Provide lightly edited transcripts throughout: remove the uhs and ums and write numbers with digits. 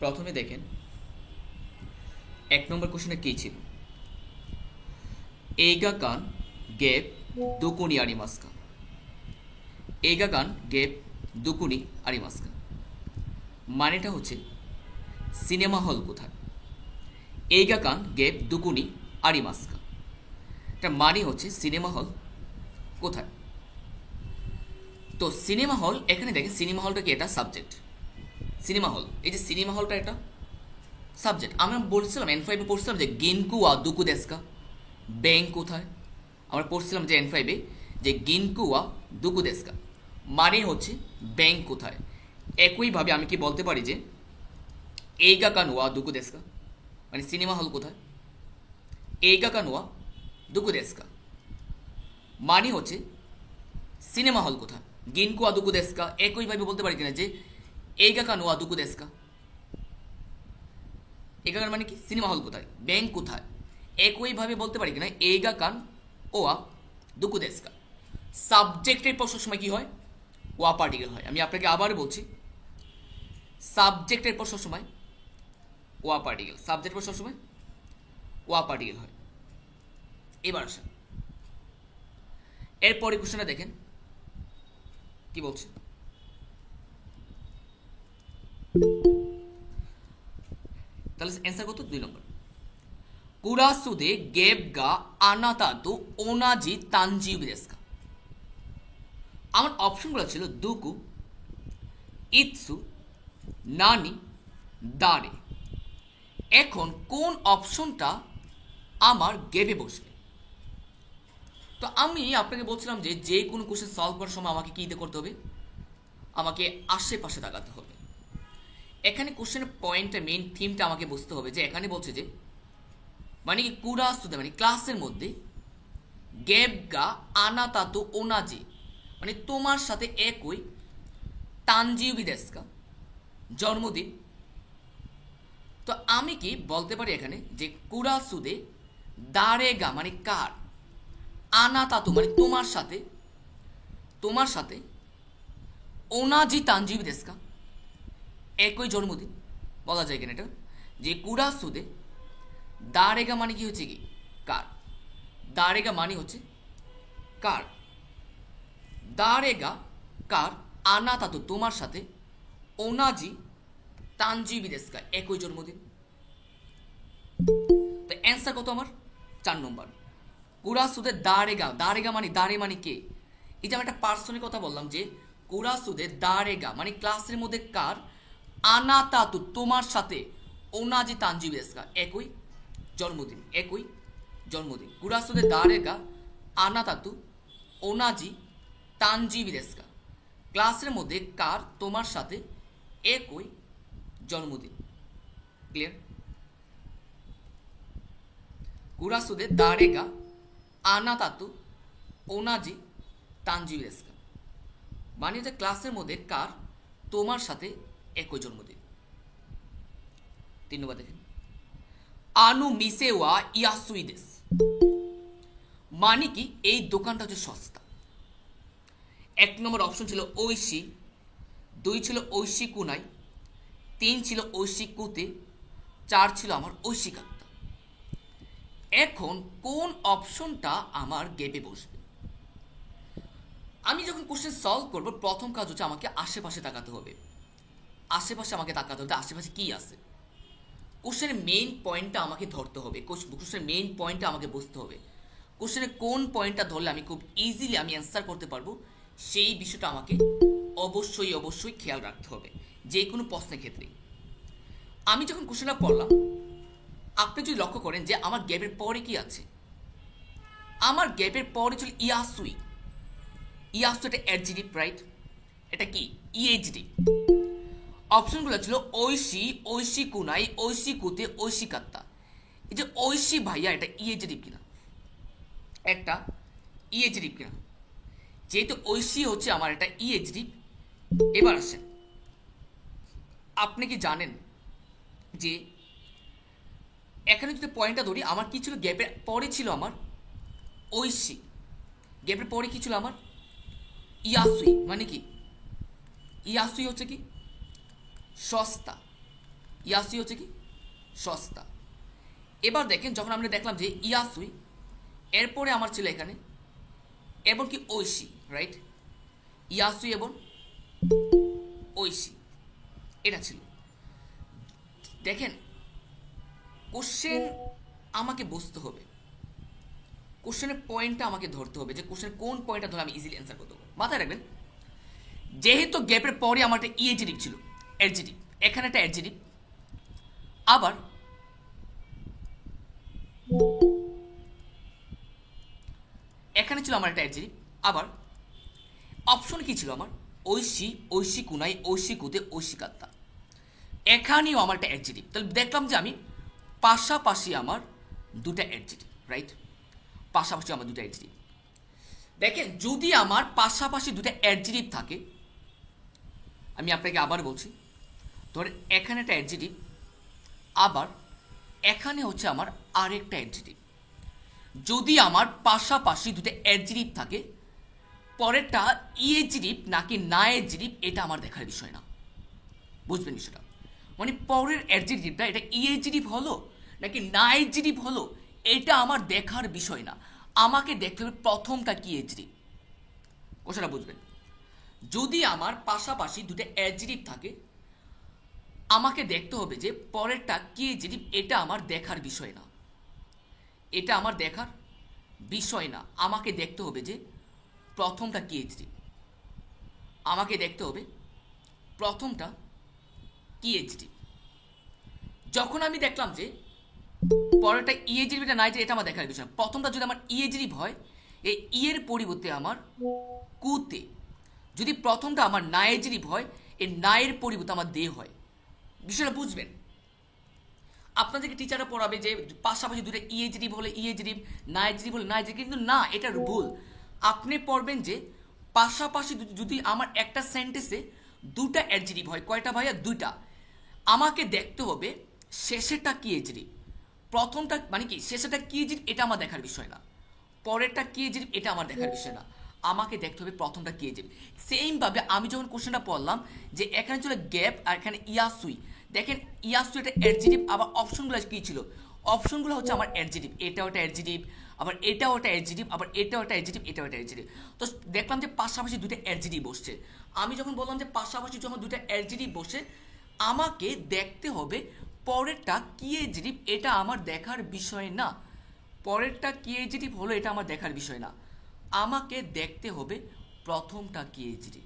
প্রথমে দেখেন 1 নম্বর কোশ্চেনে কী ছিল? এইগা কান গেপ দুকুনি আরিমাস্কা। এইগা কান গেপ দুকুনি আরিমাস্কা মানেটা হচ্ছে সিনেমা হল কোথায়। এইগা কান গেপ দুকুনি আরিমাস্কা, এটা মানে হচ্ছে সিনেমা হল কোথায়। তো সিনেমা হল, এখানে দেখেন সিনেমা হলটা কি, এটা সাবজেক্ট। সিনেমা হল, এই যে সিনেমা হলটা এটা সাবজেক্ট। আমরা বলছিলাম N5-এ পড়ছিলাম যে গিনকু ওয়া দুকু দেস্কা, ব্যাংক কোথায়। আমরা পড়ছিলাম যে N5-এ যে গিনকু ওয়া দুকু দেস্কা মানে হচ্ছে ব্যাংক কোথায়। একইভাবে আমি কি বলতে পারি যে এইগা কান ওয়া দুকু দেস্কা মানে সিনেমা হল কোথায়। এইগা কান ওয়া দুকু দেস্কা মানে হচ্ছে সিনেমা হল কোথায়। গিনকু ওয়া দুকু দেস্কা একইভাবে বলতে পারি কিনা যে এইগা কান ওয়া দুকু দেস্কা। এগাকান মানে কি, সিনেমা হল কোথায়, ব্যাংক কোথায়। একইভাবে বলতে পারি কিনা এইগা কান ওয়া দুকু দেস্কা। সাবজেক্টের পর সবসময় কি হয়, ওয়া পার্টিকেল হয়। আমি আপনাকে আবার বলছি, সাবজেক্টের পর সবসময় ওয়া পার্টিকেল, সাবজেক্টের পর সবসময় ওয়া পার্টিকেল হয়। এবার আসেন এরপরে কোশ্চেনটা দেখেন কি বলছে। তাহলে অ্যান্সার কত? 2 নম্বর। কুরাসুদে গেব গা আনাতা তো ওনাজি তানজিব দেস্কা। আমার অপশনগুলো ছিল দুকু, ইৎসু, নানি, দারে। এখন কোন অপশনটা আমার গেবে বসবে? তো আমি আপনাকে বলছিলাম যে যে কোনো কোশ্চেন সলভ করার সময় আমাকে কী করতে হবে, আমাকে আশেপাশে তাকাতে হবে। এখানে কোশ্চেনের পয়েন্টটা, মেইন থিমটা আমাকে বুঝতে হবে যে এখানে বলছে যে মানে কি কুরাসুদে মানে ক্লাসের মধ্যে, গেব গা আনাতা তো ওনাজি মানে তোমার সাথে একই, তানজিবি দেস্কা জন্মদিন। তো আমি কি বলতে পারি এখানে যে কুরাসুদে দারেগা মানে কার, আনাতাতু মানে তোমার সাথে, তোমার সাথে, ওনাজি তানজিবি দেস্কা একই জন্মদিন বলা যায় কিনা এটা, যে কুরাসুদে দারেগা মানে কি হচ্ছে কি, কার। দারেগা মানে হচ্ছে কার, দারেগা কার, আনাতাতু তোমার সাথে, ওনাজি তানজিবি দেস্কা একই জন্মদিন। তো অ্যান্সার কত আমার? 4 নম্বর। কুরাসুদের দারেগা, দারেগা মানে, দারে মানে কে। এই যে আমি একটা পার্সনের কথা বললাম যে কুরাসুদের দারেগা মানে ক্লাসের মধ্যে কার, আনাতাতু তোমার সাথে, ওনাজি তানজিবি দেস্কা একই জন্মদিন, একই জন্মদিন। কুরাসুদের দারেগা আনাতাতু ওনাজি তানজিবি দেস্কা ক্লাসের মধ্যে কার, তোমার সাথে একই জন্মদিন। ক্লিয়ার? কুরাসুদের দারেগা আনাতাতু ওনাজি তানজিবি দেস্কা মানে হচ্ছে ক্লাসের মধ্যে কার, তোমার সাথে একই জন্মদিন। 3 নম্বর দেখেন, আনু মিসেওয়া ইয়াসুই দেস মানে কি এই দোকানটা হচ্ছে সস্তা। 1 নম্বর অপশন ছিল ঐশী, 2 ছিল ঐশী কুনাই, 3 ছিল ঐশী কুতে, 4 ছিল আমার ঐশিকাত্তা। এখন কোন অপশনটা আমার গেপে বসবে? আমি যখন কোশ্চেন সলভ করবো প্রথম কাজ হচ্ছে আমাকে আশেপাশে তাকাতে হবে। আশেপাশে আমাকে তাকাতে হবে আশেপাশে কি আছে। কোশ্চেনের মেইন পয়েন্টটা আমাকে ধরতে হবে, কোশ্চেনের মেইন পয়েন্টটা আমাকে বুঝতে হবে। কোশ্চেনের কোন পয়েন্টটা ধরলে আমি খুব ইজিলি আমি অ্যান্সার করতে পারবো, সেই বিষয়টা আমাকে অবশ্যই অবশ্যই খেয়াল রাখতে হবে যে কোনো প্রশ্নের ক্ষেত্রে। আমি যখন কোশ্চেনটা পড়লাম, আপনি যদি লক্ষ্য করেন যে আমার গ্যাপের পরে কি আছে, আমার গ্যাপের পরে ছিল ইয়াসুই। ইয়াসু এটা অ্যাডজেক্টিভ, রাইট? এটা কি ইএইচডি। অপশনগুলো ছিল ঐশী, ঐশী কুনাই, ঐশী কুতে, ঐশিকাত্তা। এই যে ঐশী ভাইয়া এটা ইএইচডি কিনা, একটা ইএইচডি কিনা। যেহেতু ঐশী হচ্ছে আমার এটা ইএইচডি। এবার আসেন, আপনি কি জানেন যে এখানে যদি পয়েন্টটা ধরি, আমার কি ছিল গ্যাপের পরে ছিল আমার ঐশী, গ্যাপের পরে কি ছিল আমার ইয়াসুই। মানে কি ইয়াসুই হচ্ছে কি সস্তা, ইয়াসুই হচ্ছে কি সস্তা। এবার দেখেন যখন আমরা দেখলাম যে ইয়াসুই, এরপরে আমার ছিল এখানে এবং কি ঐশী, রাইট? ইয়াসুই এবং ঐশী, এটা ছিল। দেখেন কোশ্চেন আমাকে বুঝতে হবে, কোশ্চেনের পয়েন্টটা আমাকে ধরতে হবে, যে কোশ্চেনের কোন পয়েন্টটা ধরে আমি ইজিলি অ্যান্সার করতে পারবো। মাথায় রাখবেন, যেহেতু গ্যাপের পরে আমার একটা ইএজিটিভ ছিল, অ্যাডজেটিভ, এখানে একটা অ্যাডজেটিভ, আবার এখানে ছিল আমার একটা অ্যাডজেটিভ, আবার অপশন কি ছিল আমার? ঐশী, ঐশী কুনাই, ঐশী কুতে, ঐশী কাত্তা। এখানেও আমার একটা অ্যাডজেটিভ। তাহলে দেখলাম যে আমি পাশাপাশি আমার দুটা অ্যাডজেটিভ, রাইট? পাশাপাশি আমার দুটা অ্যাডজেটিভ। দেখেন যদি আমার পাশাপাশি দুটা অ্যাডজেটিভ থাকে, আমি আপনাকে আবার বলছি, ধরেন এখানে একটা অ্যাডজেটিভ, আবার এখানে হচ্ছে আমার আরেকটা অ্যাডজেটিভ। যদি আমার পাশাপাশি দুটো অ্যাডজেটিভ থাকে, পরেরটা ইএজিটিভ নাকি না এজিটিভ এটা আমার দেখার বিষয় না। বুঝবেন বিষয়টা? মানে পরের অ্যাডজেটিভটা এটা ইএজিটিভ হলো নাকি না এজিটিভ হলো এটা আমার দেখার বিষয় না। আমাকে দেখতে হবে প্রথমটা কি এজিটিভ। কথাটা বুঝবেন? যদি আমার পাশাপাশি দুটো অ্যাডজেটিভ থাকে, আমাকে দেখতে হবে যে পরেরটা কি এজিটিভ এটা আমার দেখার বিষয় না। এটা আমার দেখার বিষয় না। আমাকে দেখতে হবে যে প্রথমটা কি এজিটিভ। আমাকে দেখতে হবে প্রথমটা কি এজিটিভ। যখন আমি দেখলাম যে পরেরটা ইএজিটিভ এটা নাইজেরিভ, এটা আমার দেখার বিষয় না। প্রথমটা যদি আমার ইএজিটিভ হয়, এই ইয়ের পরিবর্তে আমার কুতে। যদি প্রথমটা আমার নাইজেরিভ হয়, এই নায়ের পরিবর্তে আমার দে হয়। বিষয়টা বুঝবেন? আপনাদেরকে টিচাররা পড়াবে যে পাশাপাশি দুটো ইএজিটিভ হলে ইএজিটিভ, নাইজেরিভ হলে নাইজেরিভ, কিন্তু না, এটা ভুল। আপনি পড়বেন যে পাশাপাশি যদি আমার একটা সেন্টেন্সে দুটা অ্যাডজেটিভ হয়, কয়টা ভাইয়া? দুইটা। আমাকে দেখতে হবে শেষেরটা কি এজিটিভ, প্রথমটা মানে কি শেষেরটা কি এজিটিভ এটা আমার দেখার বিষয় না। পরেরটা কি এজিটিভ এটা আমার দেখার বিষয় না। আমাকে দেখতে হবে প্রথমটা কি এজিটিভ। সেমভাবে আমি যখন কোশ্চেনটা পড়লাম যে এখানে ছিল গ্যাপ আর এখানে ইয়াসুই, দেখেন ইয়াসুই এটা অ্যাডজেটিভ, আবার অপশনগুলো কি ছিল? অপশনগুলো হচ্ছে আমার অ্যাডজেটিভ। এটাও একটা অ্যাডজেটিভ, আবার এটাও একটা অ্যাডজেটিভ, আবার এটাও একটা অ্যাডজেটিভ, এটাও একটা অ্যাডজেটিভ। তো দেখলাম যে পাশাপাশি দুটো অ্যাডজেটিভ বসছে। আমি যখন বললাম যে পাশাপাশি যখন দুটো অ্যাডজেটিভ বসে, আমাকে দেখতে হবে পরেরটা কি এজিটিভ এটা আমার দেখার বিষয় না। পরেরটা কি এজিটিভ হলো এটা আমার দেখার বিষয় না। আমাকে দেখতে হবে প্রথমটা কি এজিটিভ।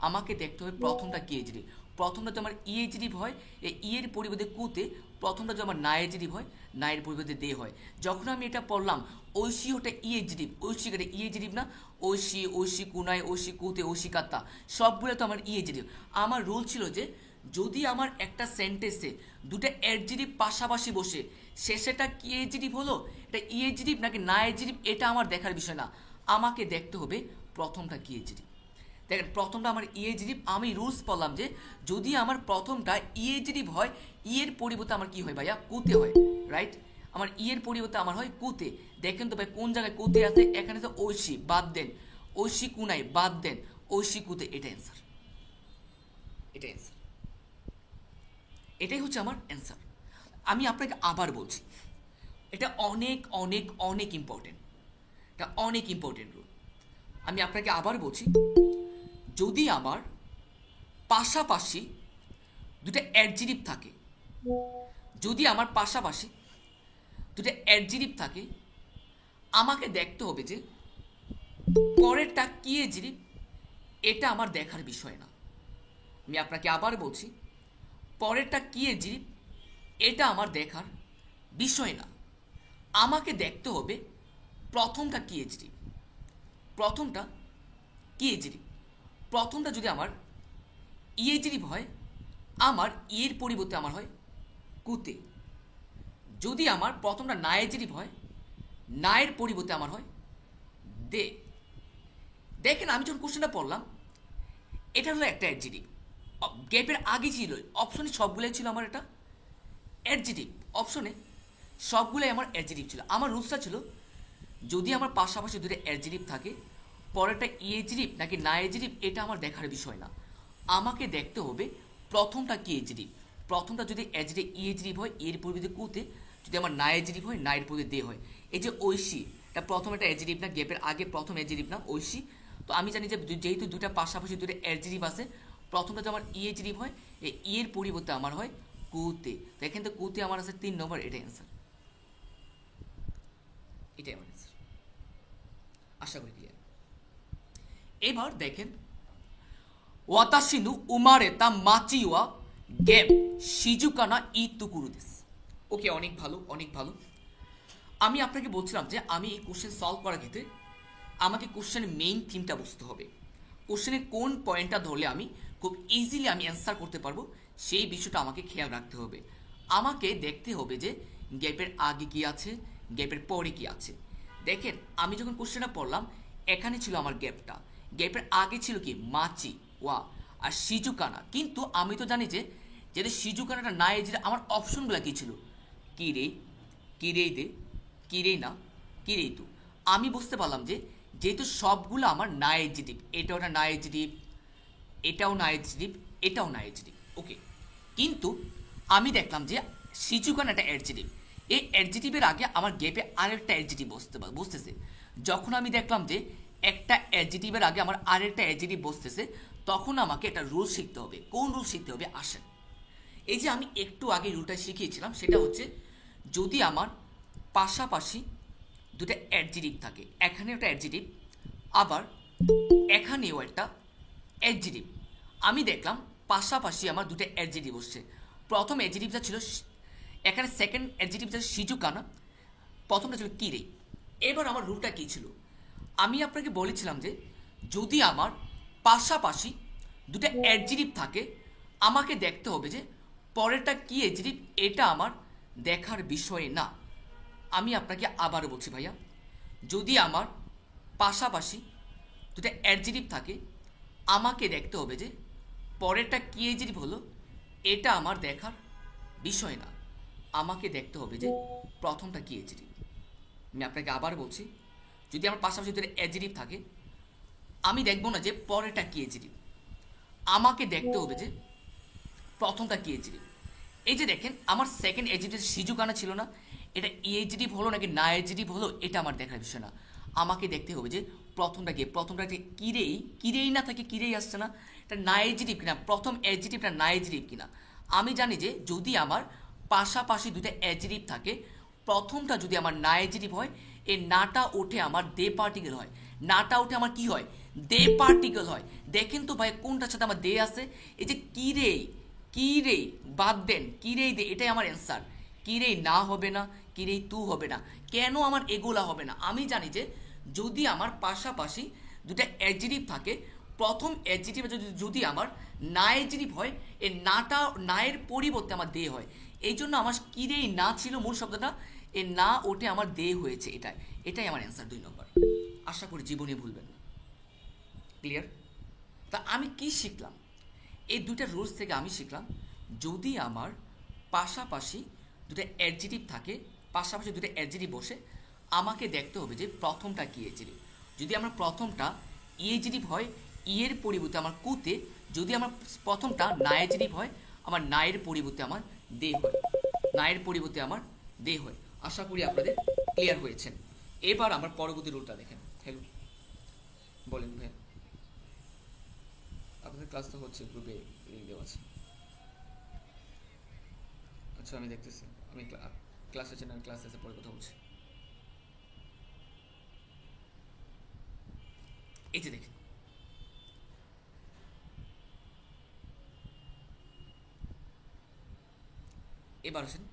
আমাকে দেখতে হবে প্রথমটা কি এজিটিভ। প্রথমটা যদি আমার ইএজিটিভ হয়, এই ইয়ের পরিবর্তে কুতে, প্রথমটা যদি আমার না এজিটিভ হয়, নায়ের পরিবর্তে দে হয়। যখন আমি এটা পড়লাম ঐশী ওটা ইএজিটিভ, ঐশী এটা ইএজিটিভ না? ঐশী, ঐশী কুনাই, ঐশী কুতে, ঐশী কাত্তা সবগুলো তো আমার ইএজিটিভ। আমার রুল ছিল যে যদি আমার একটা সেন্টেন্সে দুটো অ্যাডজেটিভ পাশাপাশি বসে, শেষেটা কি এজিটিভ হলো, এটা ইএজিটিভ নাকি না এজিটিভ এটা আমার দেখার বিষয় না। আমাকে দেখতে হবে প্রথমটা কি এজিটিভ। দেখেন প্রথমটা আমার ইএজিটিভ, আমি রুলস পড়লাম যে যদি আমার প্রথমটা ইএজিটিভ হয়, ইয়ের পরিবর্তে আমার কি হয় ভাইয়া? কুতে হয়, রাইট? আমার ইয়ের পরিবর্তে আমার হয় কুতে। দেখেন তো ভাই কোন জায়গায় কুতে আছে? এখানে তো ঐশী, বাদ দেন। ঐশী কুনাই, বাদ দেন। ঐশী কুতে, এটা অ্যান্সার। এটা অ্যান্সার, এটাই হচ্ছে আমার অ্যান্সার। আমি আপনাকে আবার বলছি, এটা অনেক অনেক অনেক ইম্পর্টেন্ট, এটা অনেক ইম্পর্টেন্ট রুল। আমি আপনাকে আবার বলছি, যদি আমার পাশাপাশি দুটো অ্যাডজেটিভ থাকে, যদি আমার পাশাপাশি দুটো অ্যাডজেটিভ থাকে, আমাকে দেখতে হবে যে পরেরটা কি এডজেটিভ এটা আমার দেখার বিষয় না। আমি আপনাকে আবার বলছি, পরেরটা কি এডজেটিভ এটা আমার দেখার বিষয় না। আমাকে দেখতে হবে প্রথমটা কি এডজেটিভ। প্রথমটা কি এডজেটিভ? প্রথমটা যদি আমার ইএজিটিভ হয়, আমার ইয়ের পরিবর্তে আমার হয় কুতে। যদি আমার প্রথমটা না এজিটিভ হয়, নায়ের পরিবর্তে আমার হয় দে। দেখেন আমি যখন কোশ্চেনটা পড়লাম, এটা হলো একটা অ্যাডজেটিভ। গ্যাপের আগে ছিল অপশনে সবগুলোই ছিল আমার এটা অ্যাডজেটিভ। অপশনে সবগুলোই আমার অ্যাডজেটিভ ছিল। আমার রুলসটা ছিল যদি আমার পাশাপাশি দুটো অ্যাডজেটিভ থাকে, পরেরটা ইএজিটিভ নাকি না এজিটিভ এটা আমার দেখার বিষয় না। আমাকে দেখতে হবে প্রথমটা কি এজিটিভ। প্রথমটা যদি অ্যাজেটিভ ইএজেটিভ হয় এর পরিবর্তে কুতে, যদি আমার না এজেটিভ হয় না এর পরিবর্তে দে হয়। এই যে ঐশী, এটা প্রথম একটা অ্যাজেটিভ না, গ্যাপের আগে প্রথম অ্যাজেটিভ না ঐশী। তো আমি জানি যে যেহেতু দুটা পাশাপাশি দুটো অ্যাডজেটিভ আছে, প্রথমটা যদি আমার ইএজেটিভ হয় এই এর পরিবর্তে আমার হয় কুতে। তো এখান থেকে কুতে আমার আছে 3 নম্বর, এটাই অ্যান্সার, এটাই আমার অ্যান্সার। আশা করি ক্লিয়ার। এবার দেখেন, ওয়াতাশিনু উমারেতা মাচিওয়া গেপ শিজুকানা ইতুকুরু দেস। ওকে, অনেক ভালো, অনেক ভালো। আমি আপনাকে বলছিলাম যে আমি এই কোশ্চেন সলভ করার ক্ষেত্রে আমাকে কোশ্চেনের মেইন থিমটা বুঝতে হবে। কোশ্চেনের কোন পয়েন্টটা ধরলে আমি খুব ইজিলি আমি অ্যান্সার করতে পারবো, সেই বিষয়টা আমাকে খেয়াল রাখতে হবে। আমাকে দেখতে হবে যে গ্যাপের আগে কি আছে, গ্যাপের পরে কি আছে। দেখেন, আমি যখন কোশ্চেনটা পড়লাম এখানে ছিল আমার গ্যাপটা, গ্যাপের আগে ছিল কি মাচি ওয়া আর সিজুকানা। কিন্তু আমি তো জানি যে যেটা সিজুকানাটা না এজে আমার অপশনগুলো কি ছিল, কিরে, কিরেই দে, কিরেই না, কিরেই তু। আমি বুঝতে পারলাম যে যেহেতু সবগুলো আমার না এজেটিভ, এটাও একটা না এজেটিভ, এটাও না এজেটিভ, এটাও না এজেটিভ, ওকে। কিন্তু আমি দেখলাম যে সিজুকান একটা অ্যাডজেটিভ, এই অ্যাডজেটিভের আগে আমার গ্যাপে আরেকটা অ্যাডজেটিভ বসতেছে। যখন আমি দেখলাম যে একটা অ্যাডজেটিভের আগে আমার আরেকটা অ্যাডজেটিভ বসতেছে, তখন আমাকে একটা রুল শিখতে হবে। কোন রুল শিখতে হবে আসেন। এই যে আমি একটু আগে রুলটা শিখিয়েছিলাম, সেটা হচ্ছে যদি আমার পাশাপাশি দুটো অ্যাডজেটিভ থাকে, এখানে একটা অ্যাডজেটিভ আবার এখানেও একটা অ্যাডজেটিভ, আমি দেখলাম পাশাপাশি আমার দুটো অ্যাডজেটিভ বসছে। প্রথম অ্যাডজেটিভটা ছিল এখানে, সেকেন্ড অ্যাডজেটিভটা শিজুকানা, প্রথমটা ছিল কিরে। এবার আমার রুলটা কী ছিল, আমি আপনাকে বলেছিলাম যে যদি আমার পাশাপাশি দুটো অ্যাডজেটিভ থাকে, আমাকে দেখতে হবে যে পরেরটা কী অ্যাডজেটিভ, এটা আমার দেখার বিষয় না। আমি আপনাকে আবারও বলছি ভাইয়া, যদি আমার পাশাপাশি দুটো অ্যাডজেটিভ থাকে, আমাকে দেখতে হবে যে পরেরটা কী অ্যাডজেটিভ হলো, এটা আমার দেখার বিষয় না। আমাকে দেখতে হবে যে প্রথমটা কী অ্যাডজেটিভ। আমি আপনাকে আবার বলছি, যদি আমার পাশাপাশি দুটো অ্যাডজেটিভ থাকে, আমি দেখব না যে পরেরটা কী অ্যাডজেটিভ, আমাকে দেখতে হবে যে প্রথমটা কী অ্যাডজেটিভ। এই যে দেখেন, আমার সেকেন্ড অ্যাডজেটিভ সিজুকানা ছিল না, এটা এডজেটিভ হলো নাকি না এডজেটিভ হলো, এটা আমার দেখার বিষয় না। আমাকে দেখতে হবে যে প্রথমটা কি, প্রথমটা কিরেই, কিরেই না থাকে, কিরেই আসছে না, এটা না এডজেটিভ কিনা, প্রথম অ্যাডজেটিভটা না এডজেটিভ কিনা। আমি জানি যে যদি আমার পাশাপাশি দুটো অ্যাডজেটিভ থাকে, প্রথমটা যদি আমার না এডজেটিভ হয়, এই নাটা ওঠে আমার দে পার্টিকেল হয়, নাটা ওঠে আমার কি হয়, দে পার্টিকেল হয়। দেখেন তো ভাই কোনটার সাথে আমার দে আছে, এই যে কিরেই, কিরেই বাদ দেন, কিরেই দে, এটাই আমার অ্যান্সার। কিরেই না হবে না, কিরেই তু হবে না, কেন আমার এগুলা হবে না? আমি জানি যে যদি আমার পাশাপাশি দুটা অ্যাডজেটিভ থাকে, প্রথম অ্যাডজেটিভ যদি আমার না অ্যাডজেটিভ হয়, এই নাটা, নায়ের পরিবর্তে আমার দে হয়। এই জন্য আমার কিরেই না ছিল মূল শব্দটা, এ না ওঠে আমার দে হয়েছে, এটাই, এটাই আমার অ্যান্সার 2 নম্বর। আশা করি জীবনে ভুলবেন না। ক্লিয়ার? তা আমি কি শিখলাম এই দুইটা রুলস থেকে? আমি শিখলাম যদি আমার পাশাপাশি দুটো অ্যাডজেটিভ থাকে, পাশাপাশি দুটো অ্যাডজেটিভ বসে, আমাকে দেখতে হবে যে প্রথমটা কী অ্যাডজেটিভ। যদি আমার প্রথমটা ইএডজেটিভ হয়, ইয়ের পরিবর্তে আমার কুতে, যদি আমার প্রথমটা না অ্যাডজেটিভ হয়, আমার নায়ের পরিবর্তে আমার দে হয়, নায়ের পরিবর্তে আমার দে হয়। আশা করি আপনাদের ক্লিয়ার হয়েছেন। এবার আমার পরবর্তী রুলটা দেখেন। হ্যালো, বলেন ভাইয়া। আপনাদের ক্লাস তো হচ্ছে, গ্রুপে লিঙ্ক দেওয়া আছে। আচ্ছা, আমি দেখতেছি, আমি ক্লাস আছে না, ক্লাস আছে, পরে কথা বলছি। এই যে দেখেন, এবার আসেন,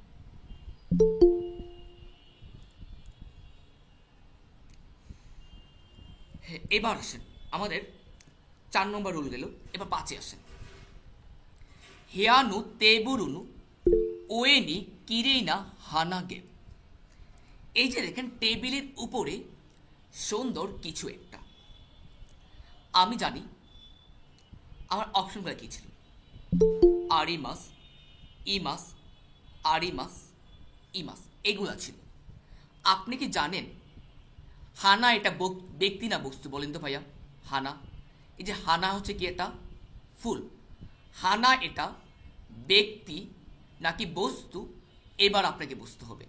হ্যাঁ এবার আসেন, আমাদের 4 নম্বর রুল গেল, এবার 5-এ আসেন। হেয়ানু তেবুরুনু ওয়েনি কিরেইনা হানাগে। এই যে দেখেন, টেবিলের উপরে সুন্দর কিছু একটা, আমি জানি আমার অপশনগুলো কী ছিল, আরিমাস, ইমাস, আরিমাস, ইমাস, এগুলা ছিল। আপনি কি জানেন হানা এটা ব্যক্তি না বস্তু? বলেন তো ভাইয়া। হানা, এই যে হানা হচ্ছে কি, এটা ফুল। হানা এটা ব্যক্তি নাকি বস্তু, এবার আপনাকে বুঝতে হবে।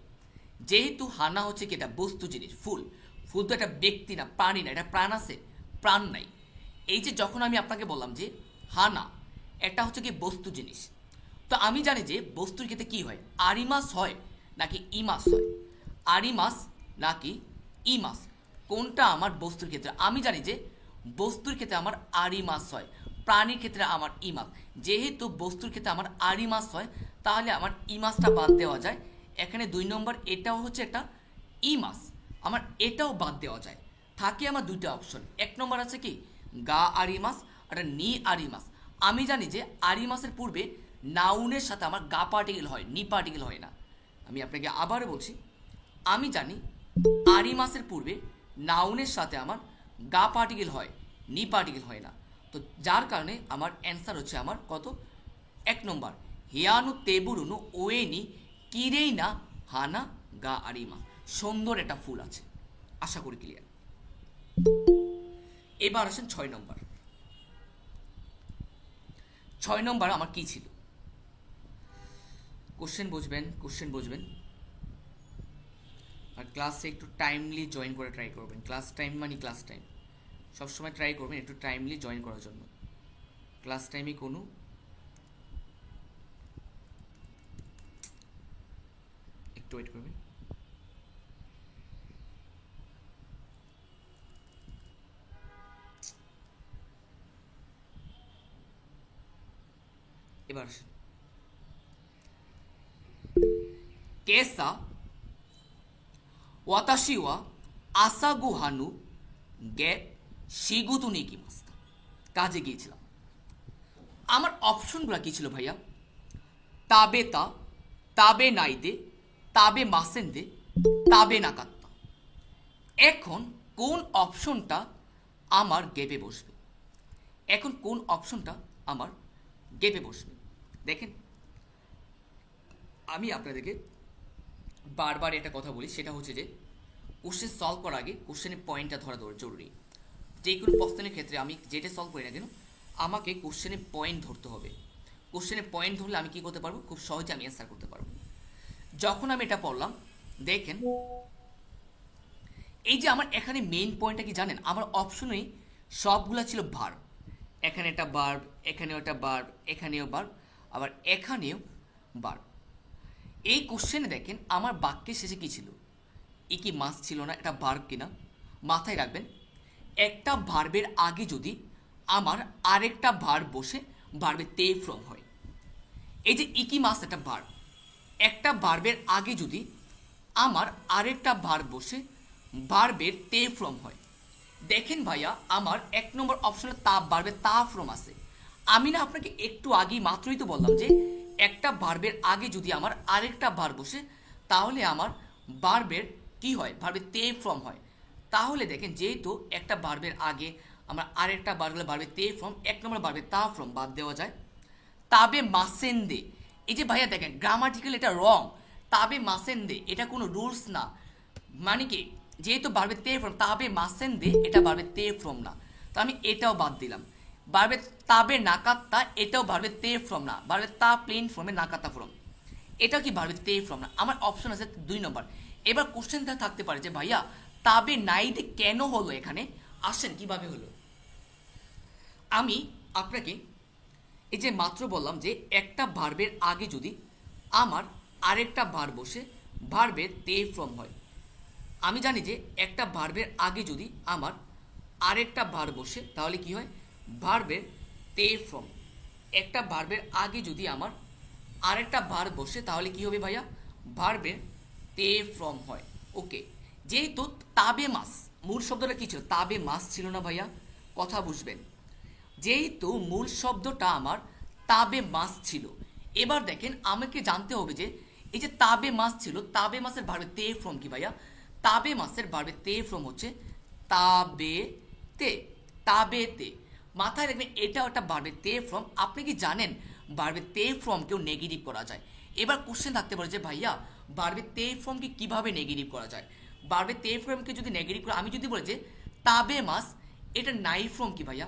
যেহেতু হানা হচ্ছে কি এটা বস্তু জিনিস, ফুল, ফুল তো একটা ব্যক্তি না, প্রাণী না, এটা প্রাণ আছে, প্রাণ নাই। এই যে যখন আমি আপনাকে বললাম যে হানা এটা হচ্ছে কি বস্তু জিনিস, তো আমি জানি যে বস্তুর ক্ষেত্রে কি হয়, আরিমাস হয় নাকি ইমাস হয়, আরিমাস নাকি ইমাস, কোনটা আমার বস্তুর ক্ষেত্রে? আমি জানি যে বস্তুর ক্ষেত্রে আমার আরিমাস হয়, প্রাণীর ক্ষেত্রে আমার ইমাস। যেহেতু বস্তুর ক্ষেত্রে আমার আরিমাস হয়, তাহলে আমার ইমাসটা বাদ দেওয়া যায়। এখানে 2 নম্বর এটাও হচ্ছে একটা ইমাস, আমার এটাও বাদ দেওয়া যায়। থাকে আমার দুইটা অপশন, 1 নম্বর আছে কি গা আরিমাস, আর নি আরিমাস। আমি জানি যে আরিমাসের পূর্বে নাউনের সাথে আমার গা পার্টিকেল হয়, নি পার্টিকেল হয় না। আমি আপনাকে আবারও বলছি, আমি জানি আরিমাসের পূর্বে নাউনের সাথে আমার গা পার্টিকেল হয়, নি পার্টিকেল হয় না। তো যার কারণে আমার অ্যান্সার হচ্ছে আমার কত, 1 নম্বর, হিয়ানু তেবুরুনু ওয়েনি কিরেই না হানা গা আরিমা। সুন্দর একটা ফুল আছে, আশা করি ক্লিয়ার। এবার আসেন 6 নম্বর। 6 নম্বর আমার কি ছিল? কোশ্চেন বুঝবেন, কোশ্চেন বুঝবেন, আর ক্লাসে একটু টাইমলি জয়েন করে ট্রাই করবেন। ক্লাস টাইম মানে ক্লাস টাইম, সবসময় ট্রাই করবেন একটু টাইমলি জয়েন করার জন্য। ক্লাস টাইমে কোনো একটু ওয়েট করবেন। এবার আসেন, কেসা ওয়াতাশি ওয়া আসাগু হানু গে শিগুতু নিকি মাস্তা। কাজে গিয়েছিলাম। আমার অপশনগুলো কি ছিল ভাইয়া? তাবে তা, তাবে নাইদে, তাবে মাসেন্দে, তাবে নাকাত্তা। এখন কোন অপশনটা আমার গেপে বসবে? এখন কোন অপশনটা আমার গেপে বসবে? দেখেন, আমি আপনাদেরকে বারবার একটা কথা বলি, সেটা হচ্ছে যে কোশ্চেন সলভ করার আগে কোশ্চেনের পয়েন্টটা ধরা জরুরি। যে কোনো প্রশ্নের ক্ষেত্রে আমি যেটা সলভ করি না কেন, আমাকে কোশ্চেনের পয়েন্ট ধরতে হবে। কোশ্চেনের পয়েন্ট ধরলে আমি কী করতে পারবো, খুব সহজে আমি অ্যান্সার করতে পারবো। যখন আমি এটা পড়লাম, দেখেন এই যে আমার এখানে মেইন পয়েন্টটা কি জানেন, আমার অপশনেই সবগুলো ছিল ভার্ব। এখানে একটা ভার্ব, এখানেও একটা ভার্ব, এখানেও ভার্ব, আবার এখানেও ভার্ব। এই কোশ্চেনে দেখেন আমার বাক্যের শেষে কী ছিল, এ কি মাস ছিল না, এটা ভার্ব কিনা মাথায় রাখবেন। একটা ভার্বের আগে যদি আমার আরেকটা ভার্ব বসে ভার্বে তে ফ্রম হয়, এই যে ইকি মাস একটা ভার্ব, একটা ভার্বের আগে যদি আমার আরেকটা ভার্ব বসে ভার্বের তে ফ্রম হয়, দেখেন ভাইয়া আমার 1 নম্বর অপশনে তা ভার্বের তা ফ্রম আছে। আমি না আপনাকে একটু আগেই মাত্রই তো বললাম যে একটা ভার্বের আগে যদি আমার আরেকটা ভার্ব বসে, তাহলে আমার ভার্বের কি হয়, ভার্বের তে ফ্রম হয়। তাহলে দেখেন যেহেতু একটা ভার্বের আগে আমার আরেকটা ভার্ব হলে ভার্বের তে ফ্রম, 1 নম্বর ভার্বের তা ফ্রম বাদ দেওয়া যায়। তাবে মাসেন্দে, এই যে ভাইয়া দেখেন গ্রামাটিক্যাল এটা রং, তাবে মাসেন্দে এটা কোনো রুলস না। মানে কি, যেহেতু ভার্বের তে ফ্রম, তাবে মাসেন্দে এটা ভার্বের তে ফ্রম না, তো আমি এটাও বাদ দিলাম। ভার্বের তাবে নাকাত্তা, এটাও ভার্বের তে ফ্রম না, ভার্বের তা প্লেন ফ্রমে নাকাত্তা ফ্রম, এটাও কি ভার্বের তে ফ্রম না। আমার অপশন আছে 2 নম্বর। এবার কোশ্চেনটা থাকতে পারে যে ভাইয়া তাবে নাইদে কেন হলো এখানে, আসেন কিভাবে হলো। আমি আপনাকে এই যে মাত্র বললাম যে একটা ভার্বের আগে যদি আমার আরেকটা ভার্ব বসে ভার্বের তে ফ্রম হয়, আমি জানি যে একটা ভার্বের আগে যদি আমার আরেকটা ভার্ব বসে তাহলে কি হয়, ভার্বের তে ফ্রম। একটা ভার্বের আগে যদি আমার আরেকটা ভার্ব বসে তাহলে কি হবে ভাইয়া, ভার্বের তে ফ্রম হয়। ওকে, যেহেতু তাবে মাস, মূল শব্দটা কি ছিল, তাবে মাস ছিল না ভাইয়া, কথা বুঝবেন। যেহেতু মূল শব্দটা আমার তাবে মাস ছিল, এবার দেখেন আমাকে জানতে হবে যে এই যে তাবে মাস ছিল, তাবে মাসের ভার্বের তে ফ্রম কি ভাইয়া, তাবে মাসের ভার্বের তে ফ্রম হচ্ছে তাবে তে, তাবে তে। মাথায় রাখবেন এটাও একটা ভার্বের তে ফ্রম। আপনি কি জানেন ভার্বের তে ফ্রমকেও নেগেটিভ করা যায়? এবার কোশ্চেন থাকতে পারে যে ভাইয়া ভার্বের তে ফ্রমকে কিভাবে নেগেটিভ করা যায়। ভার্বের তে ফ্রমকে যদি নেগেটিভ করে, আমি যদি বলি যে তাবে মাস, এটা নাই ফ্রম কি ভাইয়া,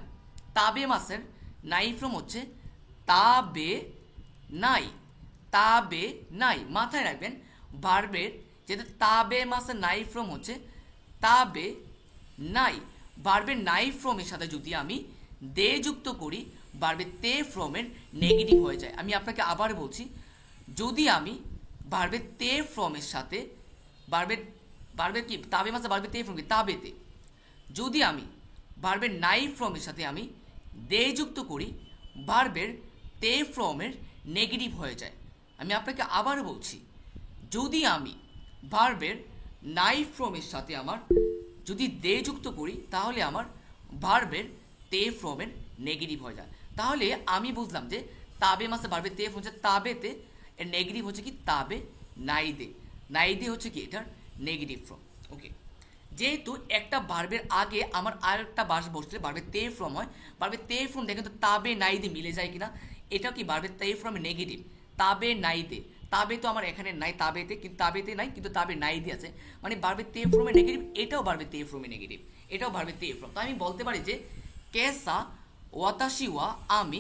তাবে মাসের নাই ফ্রম হচ্ছে তাবে নাই, তাবে নাই, মাথায় রাখবেন ভার্বের যেটা তাবে মাসে নাই ফ্রম হচ্ছে তাবে নাই, ভার্বের নাই ফ্রমের সাথে যদি আমি দে যুক্ত করি ভার্বের তে ফ্রমের নেগেটিভ হয়ে যায়। আমি আপনাকে আবার বলছি, যদি আমি ভার্বের তে ফ্রমের সাথে ভার্বের কি তাবে মাসে ভার্বের তে ফ্রম কি তাবেতে, যদি আমি ভার্বের নাই ফ্রমের সাথে আমি দে যুক্ত করি ভার্বের তে ফ্রমের নেগেটিভ হয়ে যায়। আমি আপনাকে আবার বলছি, যদি আমি ভার্বের নাই ফ্রমের সাথে আমার যদি দে যুক্ত করি তাহলে আমার ভার্বের তে ফ্রমের নেগেটিভ হয়ে যায়। তাহলে আমি বুঝলাম যে তাবে মাসে ভার্বের তে হচ্ছে তাবেতে, এর নেগেটিভ হচ্ছে কি তাবে নাই দে, নাই দে হচ্ছে কি এটার নেগেটিভ ফ্রম। ওকে, যেহেতু একটা ভার্বের আগে আমার আরেকটা বাস বসলে ভার্বের তে ফ্রম হয়, ভার্বের তে ফ্রম দেখেন তো তাবে নাই দে মিলে যায় কিনা, এটাও কি ভার্বের তে ফ্রমের নেগেটিভ, তাবে নাই দে, তাবে তো আমার এখানে নাই তাবেতে, কিন্তু তাবেতে নাই কিন্তু তাবে নাই দে আছে, মানে ভার্বের তে ফ্রমের নেগেটিভ, এটাও ভার্বের তে ফ্রমের নেগেটিভ, এটাও ভার্বের তে ফ্রম। তো আমি বলতে পারি যে কেসা ওয়াতাশি ওয়া আমি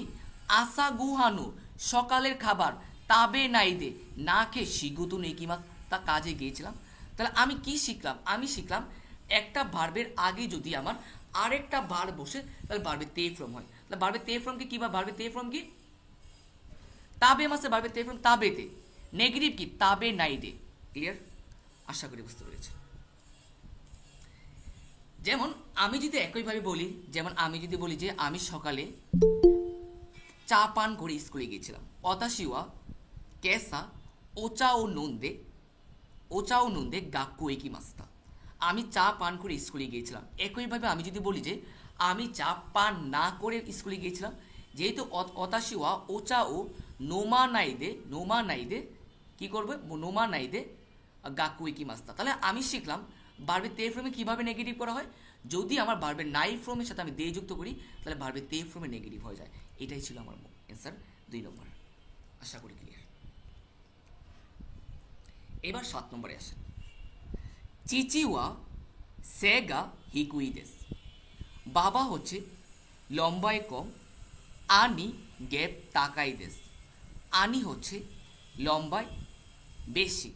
আসা গুহানু সকালের খাবার তাবে নাই দে না খেয়ে শিগুতু নেই কিমা তা কাজে গিয়েছিলাম। তাহলে আমি কি শিখলাম, আমি শিখলাম একটা ভার্বের আগে যদি আমার আরেকটা ভার্ব বসে তাহলে ভার্বের তে ফ্রম হয়। তাহলে ভার্বের তে ফ্রম কি বা ভার্বের তে ফ্রম কি তাবে মাসে ভার্বের তে ফ্রম তাবেতে, নেগেটিভ কি তাবে নাই দে। ক্লিয়ার? আশা করি বুঝতে পেরেছি। যেমন আমি যদি একইভাবে বলি, যেমন আমি যদি বলি যে আমি সকালে চা পান করে স্কুলে গিয়েছিলাম, অতাশিওয়া কেসা ওচা ও নন্দে গাক্কু একি মাস্তা, আমি চা পান করে স্কুলে গিয়েছিলাম। একইভাবে আমি যদি বলি যে আমি চা পান না করে স্কুলে গিয়েছিলাম, যেহেতু অতাশিওয়া ওচা ও নোমা নাইদে কি করবে নোমা নাইদে গাক্কু একি মাস্তা। তাহলে আমি শিখলাম ভার্বের তে ফ্রমে কীভাবে নেগেটিভ করা হয়, যদি আমার ভার্বের নাই ফ্রমের সাথে আমি দে যুক্ত করি তাহলে ভার্বের তে ফ্রমে নেগেটিভ হয়ে যায়। এটাই ছিল আমার অ্যান্সার 2 নম্বর। আশা করি ক্লিয়ার। এবার 7 নম্বরে আসেন। চিচিওয়া সেগা হিকুই দেস, বাবা হচ্ছে লম্বায় কম, আনি গ্যাপ তাকাই দেস, আনি হচ্ছে লম্বায় বেশি।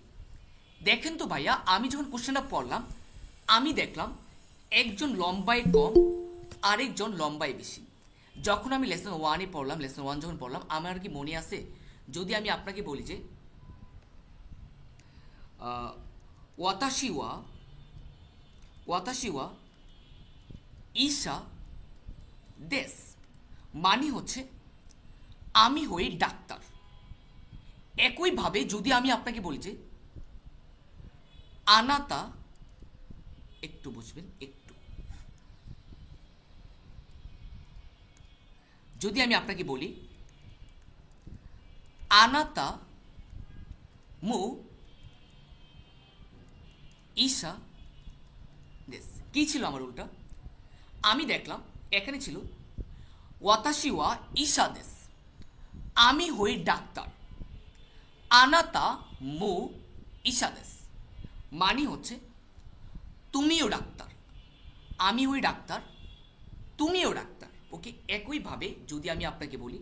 দেখেন তো ভাইয়া, আমি যখন কোশ্চেনটা পড়লাম আমি দেখলাম একজন লম্বায় কম আরেকজন লম্বায় বেশি। যখন আমি লেসন 1-এ পড়লাম, লেসন 1 যখন পড়লাম আমার কি মনে আছে, যদি আমি আপনাকে বলি যে ওয়াতাশিওয়া ঈশা দেশ, মানে হচ্ছে আমি হই ডাক্তার। একইভাবে যদি আমি আপনাকে বলি যে আনাতা, একটু বুঝবেন একটু, যদি আমি আপনাকে বলি আনাতা মু ঈশা দেশ, কি ছিল আমার উল্টা, আমি দেখলাম এখানে ছিল ওয়াতাশি ওয়া ঈশা দেশ, আমি হই ডাক্তার, আনাতা মু ঈশা দেশ, মানে হচ্ছে তুমিও ডাক্তার, আমি হই ডাক্তার, তুমিও ডাক্তার। ওকে, একইভাবে যদি আমি আপনাকে বলি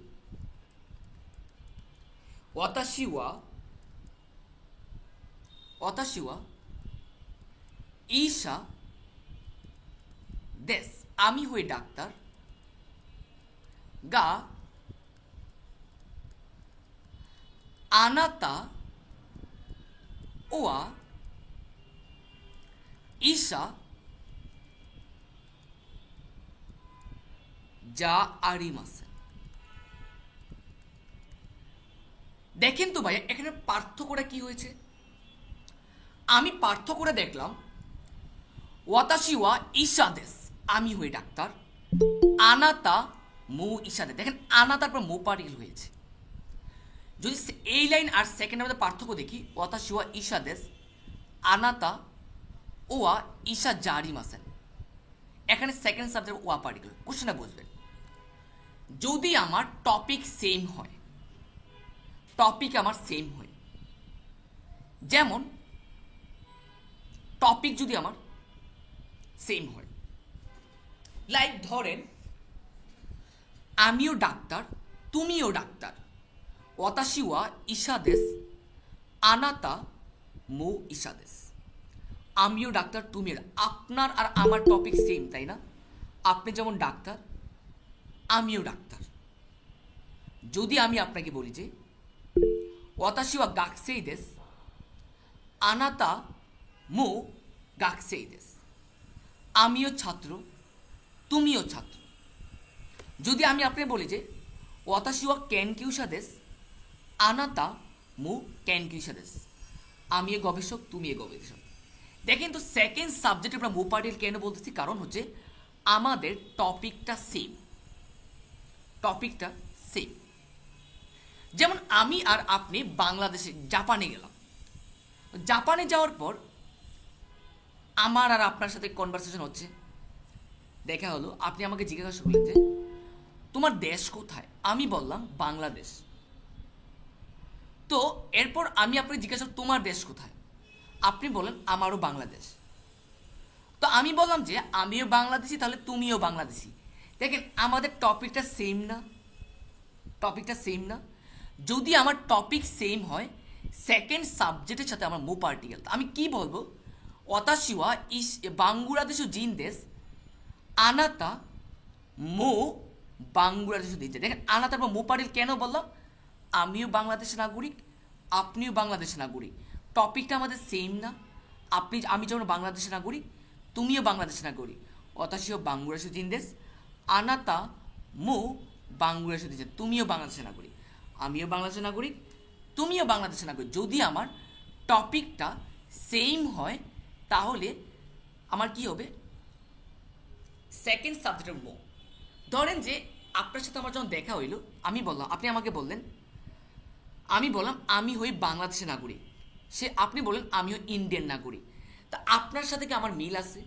ওয়াতাশি ওয়া ঈশা দেশ, আমি হই ডাক্তার, গা আনাতা ওয়া ঈশা যা আরিমাসে। দেখেন তো ভাইয়া এখানে পার্থক্যটা কি হয়েছে, আমি পার্থক্যটা দেখলাম ওয়াতাশি ওয়া ঈশা দেশ, আমি হই ডাক্তার, আনাতা মু ঈশা দেশ। দেখেন আনাতার পর মু পার্টিকেল হয়েছে। যদি এই লাইন আর সেকেন্ড আমাদের পার্থক্য দেখি, ওয়াতাশি ওয়া ঈশা দেশ, আনাতা ওয়া ঈশা জারি মাসেন, এখানে সেকেন্ড সাবজেক্ট ওয়া পার্টিকেল। কোশ্চেনটা বুঝবেন, যদি আমার টপিক সেম হয়, টপিক আমার সেম হয়, যেমন টপিক যদি আমার সেম হয়, লাইক ধরেন আমিও ডাক্তার তুমিও ডাক্তার, ওয়াতাশি ওয়া ইশা দেশ আনাতা মো ইশা দেশ। আমিও ডাক্তার, তুমিও। আপনার আর আমার টপিক সেম, তাই না? আপনি যেমন ডাক্তার, আমিও ডাক্তার। যদি আমি আপনাকে বলি যে ওয়াতাশি ওয়া গাকসেই দেশ আনাতা মো গাকসেই দেশ, আমিও ছাত্র, তুমিও ছাত্র। যদি আমি আপনাকে বলি যে ওয়াতাশি ওয়া কেনকিউসা দেশ আনাতা মো কেনকিউসা দেশ, আমিও গবেষক, তুমিও গবেষক। দেখেন তো সেকেন্ড সাবজেক্ট আমরা মো পার্টিকেল কেন বলতেছি, কারণ হচ্ছে আমাদের টপিকটা সেম, টপিকটা সেম। যেমন আমি আর আপনি বাংলাদেশে জাপানে গেলাম, জাপানে যাওয়ার পর আমার আর আপনার সাথে কনভারসেশন হচ্ছে, দেখা হলো, আপনি আমাকে জিজ্ঞাসা করলেন যে তোমার দেশ কোথায়, আমি বললাম বাংলাদেশ। তো এরপর আমি আপনাকে জিজ্ঞাসা তোমার দেশ কোথায়, আপনি বলেন আমারও বাংলাদেশ। তো আমি বললাম যে আমিও বাংলাদেশি, তাহলে তুমিও বাংলাদেশি। দেখেন আমাদের টপিকটা সেম না, টপিকটা সেম না। যদি আমার টপিক সেম হয়, সেকেন্ড সাবজেক্টের সাথে আমার মো পার্টিকেল, আমি কি বলবো? ওয়াতাশি ওয়া ইস বাংলাদেশু জিন দেশ আনাতা মো বাংলাদেশু দিচ্ছে। দেখেন আনাতার পর মো পার্টিকেল কেন বললাম? আমিও বাংলাদেশের নাগরিক, আপনিও বাংলাদেশের নাগরিক। টপিকটা আমাদের সেম না। আমি যেমন বাংলাদেশের নাগরিক, তুমিও বাংলাদেশের নাগরিক। ওয়াতাশি ওয়া বাংলাদেশু জিন দেশ আনাতা মো বাংলাদেশে দিচ্ছে, তুমিও বাংলাদেশের নাগরিক, আমিও বাংলাদেশের নাগরিক, তুমিও বাংলাদেশের নাগরিক। যদি আমার টপিকটা সেম হয়, তাহলে আমার কি হবে? সেকেন্ড সাবজেক্টের মো। ধরেন যে আপনার সাথে আমার যখন দেখা হইলো, আমি বললাম, আপনি আমাকে বললেন, আমি বললাম আমি হই বাংলাদেশের নাগরিক, আপনি বললেন আমিও ইন্ডিয়ান নাগরিক। তা আপনার সাথে কি আমার মিল আছে?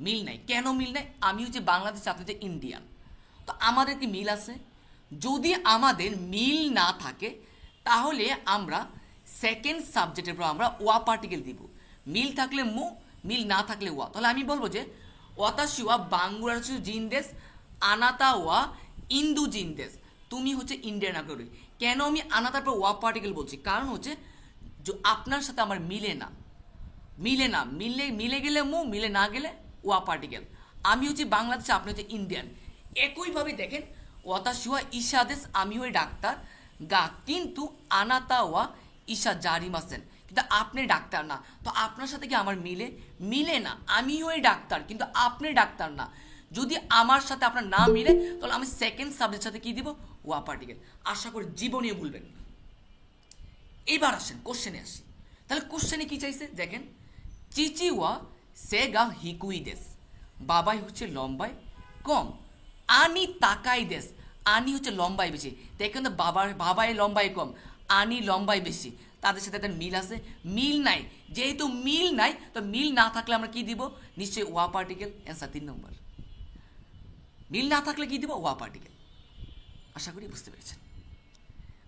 মিল নাই। কেন মিল নাই? আমি হচ্ছে বাংলাদেশ, আপনি হচ্ছে ইন্ডিয়ান। তো আমাদের কি মিল আছে? যদি আমাদের মিল না থাকে, তাহলে আমরা সেকেন্ড সাবজেক্টের পর আমরা ওয়া পার্টিকেল দিব। মিল থাকলে মো, মিল না থাকলে ওয়া। তাহলে আমি বলবো যে ওয়াতাশি ওয়া বাংলাদেশু জিন দেশ আনাতা ওয়া ইন্দু জিন দেশ, তুমি হচ্ছে ইন্ডিয়ান নাগরিক। কেন আমি আনাতার পর ওয়া পার্টিকেল বলছি? কারণ হচ্ছে আপনার সাথে আমার মিলে না, মিলে না, মিলে গেলে মো, মিলে না গেলে ওয়া পার্টিকেল। আমি হচ্ছে বাংলাদেশ, আপনি হচ্ছে ইন্ডিয়ান। একইভাবে দেখেন ওয়াতাশি ওয়া ইশা দেশ, আমি হই ডাক্তার গা, কিন্তু আনাতা ওয়া ইশা জারিমাসেন, কিন্তু আপনি ডাক্তার না। তো আপনার সাথে কি আমার মিলে না। আমি হই ডাক্তার, কিন্তু আপনি ডাক্তার না। যদি আমার সাথে আপনার না মিলে, তাহলে আমি সেকেন্ড সাবজেক্টের সাথে কি দিব? ওয়া পার্টিকেল। আশা করি জীবনেও ভুলবেন না। এবার আসেন কোশ্চেনে আসি। তাহলে কোশ্চেনে কি চাইছে দেখেন, চিচি ওয়া সেগা হিকুই দেশ, বাবাই হচ্ছে লম্বায় কম, আনি তাকাই দেশ, আনি হচ্ছে লম্বায় বেশি। দেখেন তো বাবাই লম্বায় কম, আনি লম্বায় বেশি, তাদের সাথে একটা মিল আছে? মিল নাই। যেহেতু মিল নাই, তো মিল না থাকলে আমরা কি দিব? নিশ্চয়ই ওয়া পার্টিকেল। অ্যান্সার 3 নম্বর। মিল না থাকলে কি দিব? ওয়া পার্টিকেল। আশা করি বুঝতে পেরেছেন।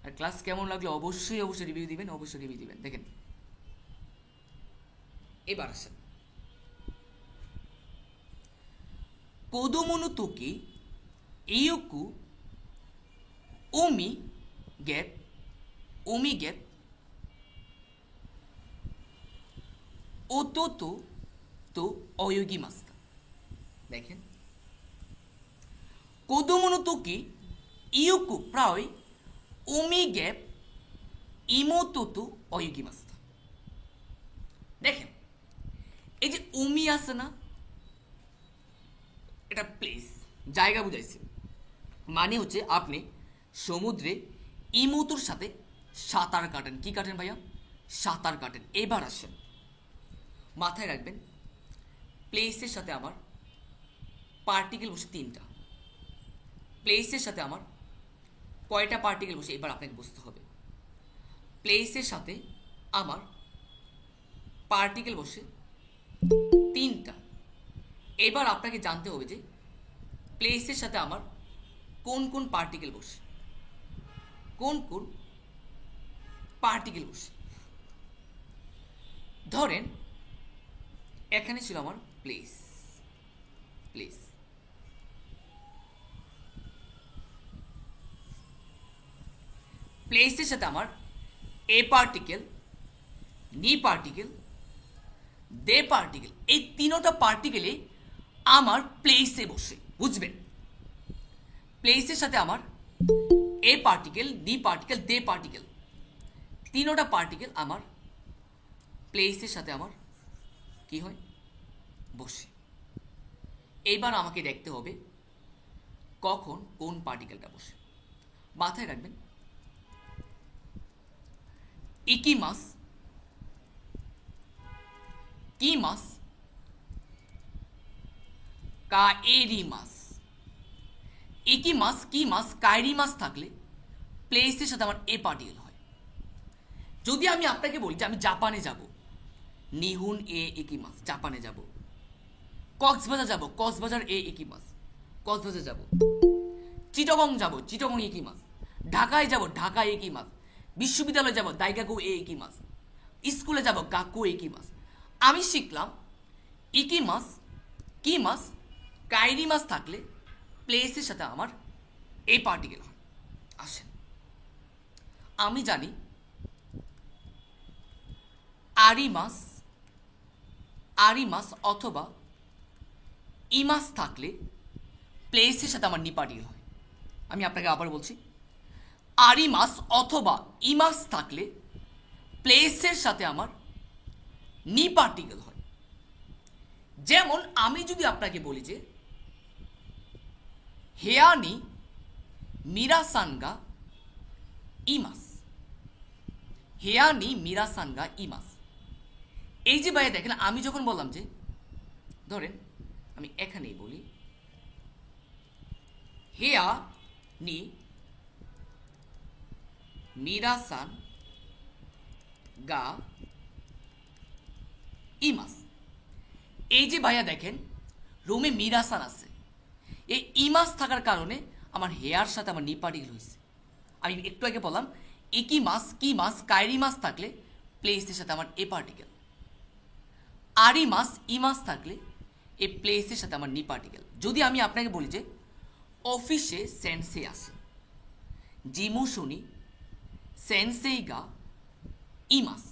আর ক্লাস কেমন লাগলো অবশ্যই রিভিউ দিবেন, অবশ্যই রিভিউ দিবেন। দেখেন এবার আসেন, কোদোমোনো তোকি ইয়োকু ওমি গ্যাপ ওতোতো তো অয়োগী মাস্তা। দেখেন কোদোমোনো তোকি ইয়োকু প্রায় ওমি গ্যাপ ইমোতোতো অয়োগী মাস্তা। দেখেন এই যে ওমি আছে না, এটা প্লেস, জায়গা বুঝাইছে। মানে হচ্ছে আপনি সমুদ্রে ইমোতোর সাথে সাঁতার কাটেন। কি কাটেন ভাইয়া? সাঁতার কাটেন। এবার আসেন, মাথায় রাখবেন প্লেসের সাথে আমার পার্টিকেল বসে 3টা। প্লেসের সাথে আমার কয়টা পার্টিকেল বসে এবার আপনাকে বুঝতে হবে। প্লেসের সাথে আমার পার্টিকেল বসে 3টা। এবার আপনাকে জানতে হবে যে প্লেসের সাথে আমার কোন কোন পার্টিকেল বসে, কোন কোন পার্টিকেল বসে। ধরেন এখানে ছিল আমার প্লেস, প্লেসের সাথে আমার এ পার্টিকেল, নি পার্টিকেল, দে পার্টিকেল, এই তিনোটা পার্টিকেলে আমার প্লেসে বসে, বুঝবেন? প্লেসের সাথে আমার এ পার্টিকেল, ডি পার্টিকেল, দে পার্টিকেল, তিনোটা পার্টিকেল আমার প্লেসের সাথে আমার কি হয়, বসে। এইবার আমাকে দেখতে হবে কখন কোন পার্টিকেলটা বসে। মাথায় রাখবেন, ইকিমাস, কিমাস, কাএরিমাস। ইকিমাস, কিমাস, কাইরিমাস থাকলে প্লেসের সাথে আমার এ পার্টিকেল হয়। যদি আমি আপনাকে বলি যে আমি জাপানে যাব, নিহুন এ ইকিমাস, জাপানে যাব। কক্সবাজার যাব, কক্সবাজার এ ইকিমাস, কক্সবাজার যাব। চিটাগং যাব, চিটাগং ইকিমাস। ঢাকায় যাব, ঢাকা ইকিমাস। বিশ্ববিদ্যালয়ে যাব, দাইগাকু এ ইকিমাস। স্কুলে যাব, গাকু ইকিমাস। আমি শিখলাম ইকিমাস, কিমাস, কাইরিমাস থাকলে প্লেসের সাথে আমার এই পার্টিকেল হয়। আসেন, আমি জানি আরিমাস, আরিমাস অথবা ইমাস থাকলে প্লেসের সাথে আমার নি পার্টিকেল হয়। আমি আপনাকে আবার বলছি, আরিমাস অথবা ইমাস থাকলে প্লেসের সাথে আমার নি পার্টিকেল হয়। যেমন আমি যদি আপনাকে বলি যে হেয়ানি মিরাসানগা ইমাস, হেয়ানি মিরাসানগা ইমাস। এই যে ভাইয়া দেখেন, আমি যখন বললাম যে, ধরেন আমি এখানেই বলি হেয়া নি মিরাসান গা ইমাস। এই যে ভাইয়া দেখেন রুমে মিরাসান আছে, এই ইমাস থাকার কারণে আমার হেয়ার সাথে আমার নি পার্টিকেল হয়েছে। আমি একটু আগে বললাম ইকিমাস, কিমাস, কাইরিমাস থাকলে প্লেসের সাথে আমার এ পার্টিকেল। আরিমাস, ইমাস থাকলে এই প্লেসের সাথে আমার নি পার্টিকেল। যদি আমি আপনাকে বলি যে অফিসে সেন্সে আসে, জিমুশুনি সেন্সেইগা ইমাস,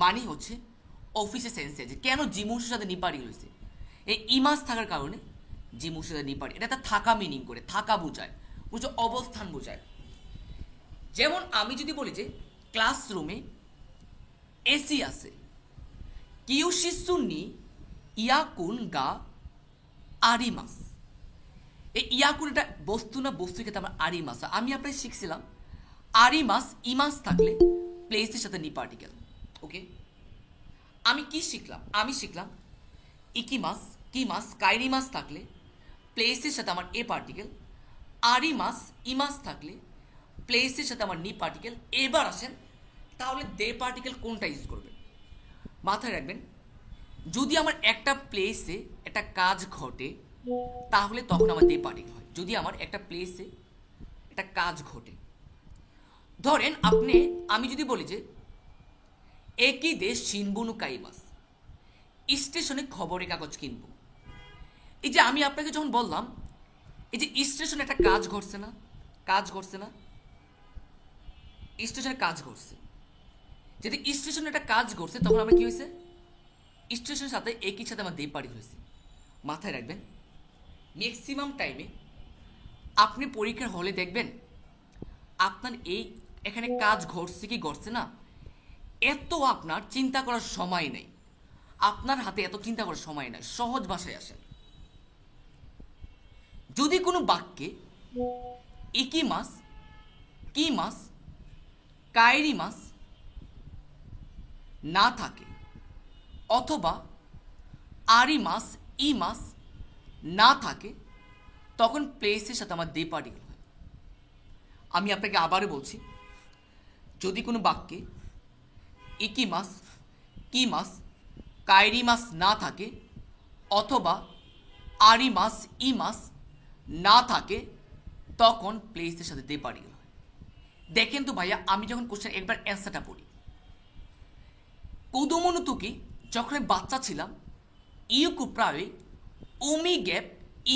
মানে হচ্ছে অফিসে সেন্সে আছে। কেন জিমুশুর সাথে নি পার্টিকেল হয়েছে? এই ইমাস থাকার কারণে জিমুশুর সাথে নি পার্টিকেল। এটা থাকা মিনিং করে, থাকা বোঝায়, বুঝছো, অবস্থান বোঝায়। যেমন আমি যদি বলি যে ক্লাসরুমে এসি আছে, কিউশিসুনি ইয়াকুন গা আরিমাস। এই ইয়াকুন এটা বস্তু না, বস্তুর ক্ষেত্রে আমার আরিমাস। আমি আপনাকে শিখছিলাম আরিমাস, ইমাস থাকলে প্লেসের সাথে নি পার্টিকেল। ওকে, আমি কি শিখলাম? আমি শিখলাম ইকিমাস, কিমাস, কাইরিমাস থাকলে প্লেসের সাথে আমার এ পার্টিকেল। আরিমাস, ইমাস থাকলে প্লেসের সাথে আমার নি পার্টিকেল। এবার আসেন তাহলে দে পার্টিকেল কোনটা ইউজ করবেন। মাথায় রাখবেন, যদি আমার একটা প্লেসে একটা কাজ ঘটে তাহলে তখন আমার দে পার্টিকেল হয়। যদি আমার একটা প্লেসে একটা কাজ ঘটে, ধরেন আমি যদি বলি যে একই দেশ শিনবুনু কাইমাস, স্টেশনে খবরের কাগজ কিনবো। এই যে আমি আপনাকে যখন বললাম এই যে স্টেশনে একটা কাজ ঘটছে না, কাজ ঘটছে না, স্টেশনে কাজ ঘটছে। যদি স্টেশনে একটা কাজ ঘটছে তখন আমার কি হয়েছে, স্টেশনের সাথে একই সাথে আমার দে পার্টিকেল হয়েছে। মাথায় রাখবেন, ম্যাক্সিমাম টাইমে আপনি পরীক্ষার হলে দেখবেন আপনার এখানে কাজ ঘটছে কি ঘটছে না, এত আপনার চিন্তা করার সময় নেই। আপনার হাতে এত চিন্তা করার সময় নাই, সহজ ভাষায় আসেন। যদি কোনো বাক্যে ইকিমাস, কিমাস, কাইরিমাস না থাকে অথবা আরিমাস, ইমাস না থাকে তখন প্লেসের সাথে আমার দে পার্টিকেল হয়। আমি আপনাকে আবারও বলছি, যদি কোনো বাক্যে ইকিমাস, কিমাস, কাইরিমাস না থাকে অথবা আরিমাস, ইমাস না থাকে তখন প্লেসের সাথে দে পার্টিকেল হয়। দেখেন তো ভাইয়া, আমি যখন কোশ্চেন একবার অ্যান্সারটা পড়ি, কোদোমনুতুকি, যখন আমি বাচ্চা ছিলাম, ইউকু প্রায় উমি গ্যাপ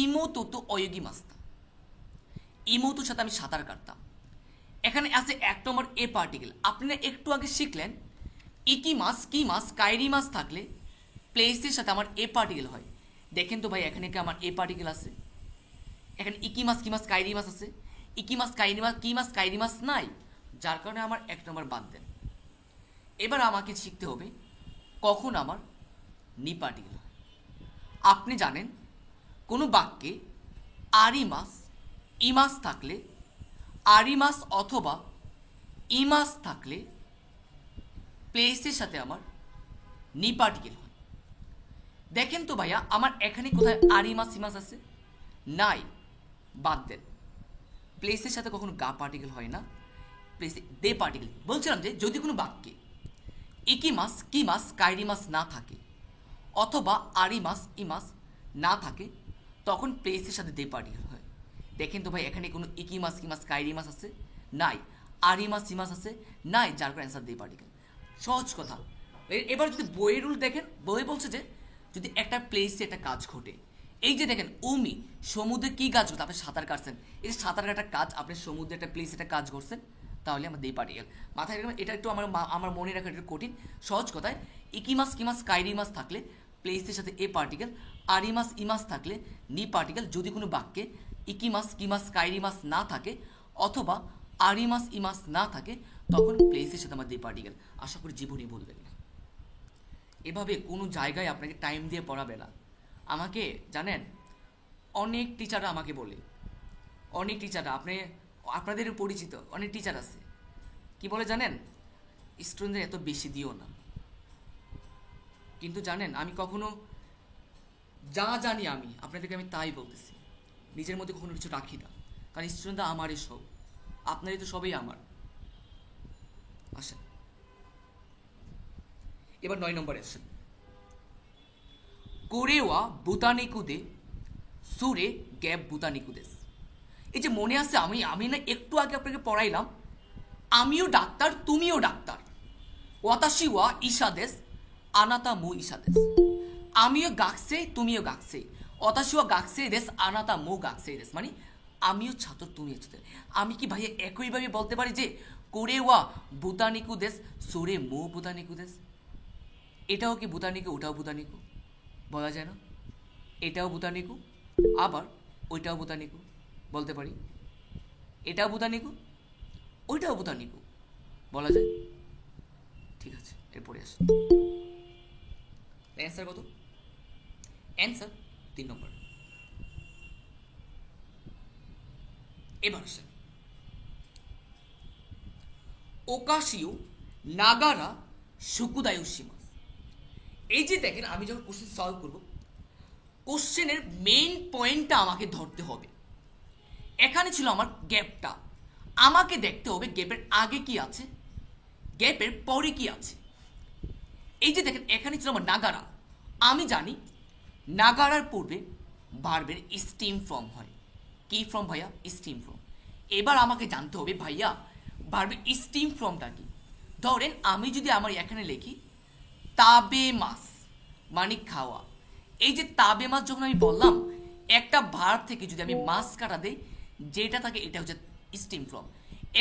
ইমোতো তো অয়োগী মাস্তা, ইমোতোর সাথে আমি সাঁতার কাটতাম। এখানে আছে 1 নম্বর এ পার্টিকেল। আপনারা একটু আগে শিখলেন ইকিমাস, কিমাস, কাইরিমাস থাকলে প্লেসের সাথে আমার এ পার্টিকেল হয়। দেখেন তো ভাই এখানে কি আমার এ পার্টিকেল আছে? এখানে ইকিমাস, কিমাস, কাইরিমাস আছে। ইকিমাস, কাইরিমাস, কিমাস, কাইরিমাস নাই, যার কারণে আমার 1 নম্বর বাদ দেন। এবার আমাকে শিখতে হবে কখন আমার নি পার্টিকেল হয়। আপনি জানেন কোনো বাক্যে আরিমাস, ইমাস থাকলে, আরিমাস অথবা ইমাস থাকলে প্লেসের সাথে আমার নি পার্টিকেল হয়। দেখেন তো ভাইয়া আমার এখানে কোথায় আরিমাস ইমাস আছে? নাই, বাদ দেন। প্লেসের সাথে কখনো গা পার্টিকেল হয় না, প্লেসে দে পার্টিকেল। বলছিলাম যে যদি কোনো বাক্যে ইকিমাস, কিমাস, কাইরিমাস না থাকে অথবা আরিমাস, ইমাস না থাকে তখন প্লেসের সাথে দে পার্টিকেল হয়। দেখেন তো ভাই এখানে কোনো ইকিমাস, কিমাস, কাইরিমাস আছে? নাই। আরিমাস, ইমাস আছে? নাই, যার করে অ্যান্সার দে পার্টিকেল। সহজ কথা। এবার যদি বইয়ের রুল দেখেন, বই বলছে যে যদি একটা প্লেসে একটা কাজ ঘটে, এই যে দেখেন উমি সমুদ্রে কি কাজ করতে, আপনি সাঁতার কাটছেন, এই যে সাঁতার কাটার কাজ, আপনি সমুদ্রে একটা প্লেসে একটা কাজ করছেন, তাহলে আমার দেই পার্টিকেল। মাথায় রাখবেন, এটা একটু আমার মনে রাখা একটু কঠিন। সহজ কথায় ইকিমাস, কিমাস, কাইরিমাস থাকলে প্লেসের সাথে এ পার্টিকেল, আরিমাস, ইমাস থাকলে নি পার্টিকেল। যদি কোনো বাক্যে ইকিমাস, কিমাস, কাইরিমাস না থাকে অথবা আরিমাস, ইমাস না থাকে তখন প্লেসের সাথে আমার দে পার্টিকেল। আশা করি জীবনই বলবেন না। এভাবে কোনো জায়গায় আপনাকে টাইম দিয়ে পড়াবে না। আমাকে জানেন অনেক টিচাররা আমাকে বলে, অনেক টিচাররা আপনাদের পরিচিত অনেক টিচার আছে, কি বলে জানেন? স্টুডেন্টদের এত বেশি দিও না। কিন্তু জানেন আমি কখনো যা জানি আমি আপনাদেরকে আমি তাই বলতেছি, নিজের মধ্যে কখনো কিছু রাখি না, কারণ স্টুডেন্টরা আমারই সব, আপনারই তো সবই আমার। আসেন এবার 9 নম্বরে আসেন। কোরেওয়া বুতানিকুদে সুরে গ্যাপ বুতানিকুদেস। এই যে মনে আছে আমি না একটু আগে আপনাকে পড়াইলাম, আমিও ডাক্তার তুমিও ডাক্তার, ওয়াতাশি ওয়া ইশাদেস আনাতা মু ইশাদেস। আমিও গাকছে তুমিও গাকছে, ওয়াতাশি ওয়া গাকছে দেস আনাতা মু গাকছে দেস, মানে আমিও ছাত্র তুমিও ছাত্র। আমি কি ভাইয়া একইভাবে বলতে পারি যে কোরেওয়া বুতানিকুদেস সুরে মু বুতানিকুদেস? এটাও কি বুতানিকু, ওটাও বুতানিকু? বলা যায় না? এটাও বুতানিকু আবার ওইটাও বুতানিকু বলতে পারি। এটাও বুতানিকু ওইটাও বুতানিকু বলা যায়। ঠিক আছে, এরপরে আসে অ্যান্সার কত? অ্যান্সার 3 নম্বর। এবার আসেন ওকাশিও নাগারা শুকুদায়ুসীমা। এই যে দেখেন আমি যখন কোশ্চেন সলভ করব, কোশ্চেনের মেইন পয়েন্টটা আমাকে ধরতে হবে। এখানে ছিল আমার গ্যাপটা, আমাকে দেখতে হবে গ্যাপের আগে কি আছে, গ্যাপের পরে কি আছে। এই যে দেখেন এখানে ছিল আমার নাগারা, আমি জানি নাগারার পূর্বে ভার্বের স্টিম ফর্ম হয়। কি ফর্ম ভাইয়া? Steam form. এবার আমাকে জানতে হবে ভাইয়া ভার্বের স্টিম ফর্মটা কি। ধরেন আমি যদি আমার এখানে লিখি তাবে মাস মানে খাওয়া, এই যে তাবে মাস যখন আমি বললাম, একটা ভার্ব থেকে যদি আমি মাস কাটা দেই যেটা থাকে এটা হচ্ছে স্টিম ফর্ম।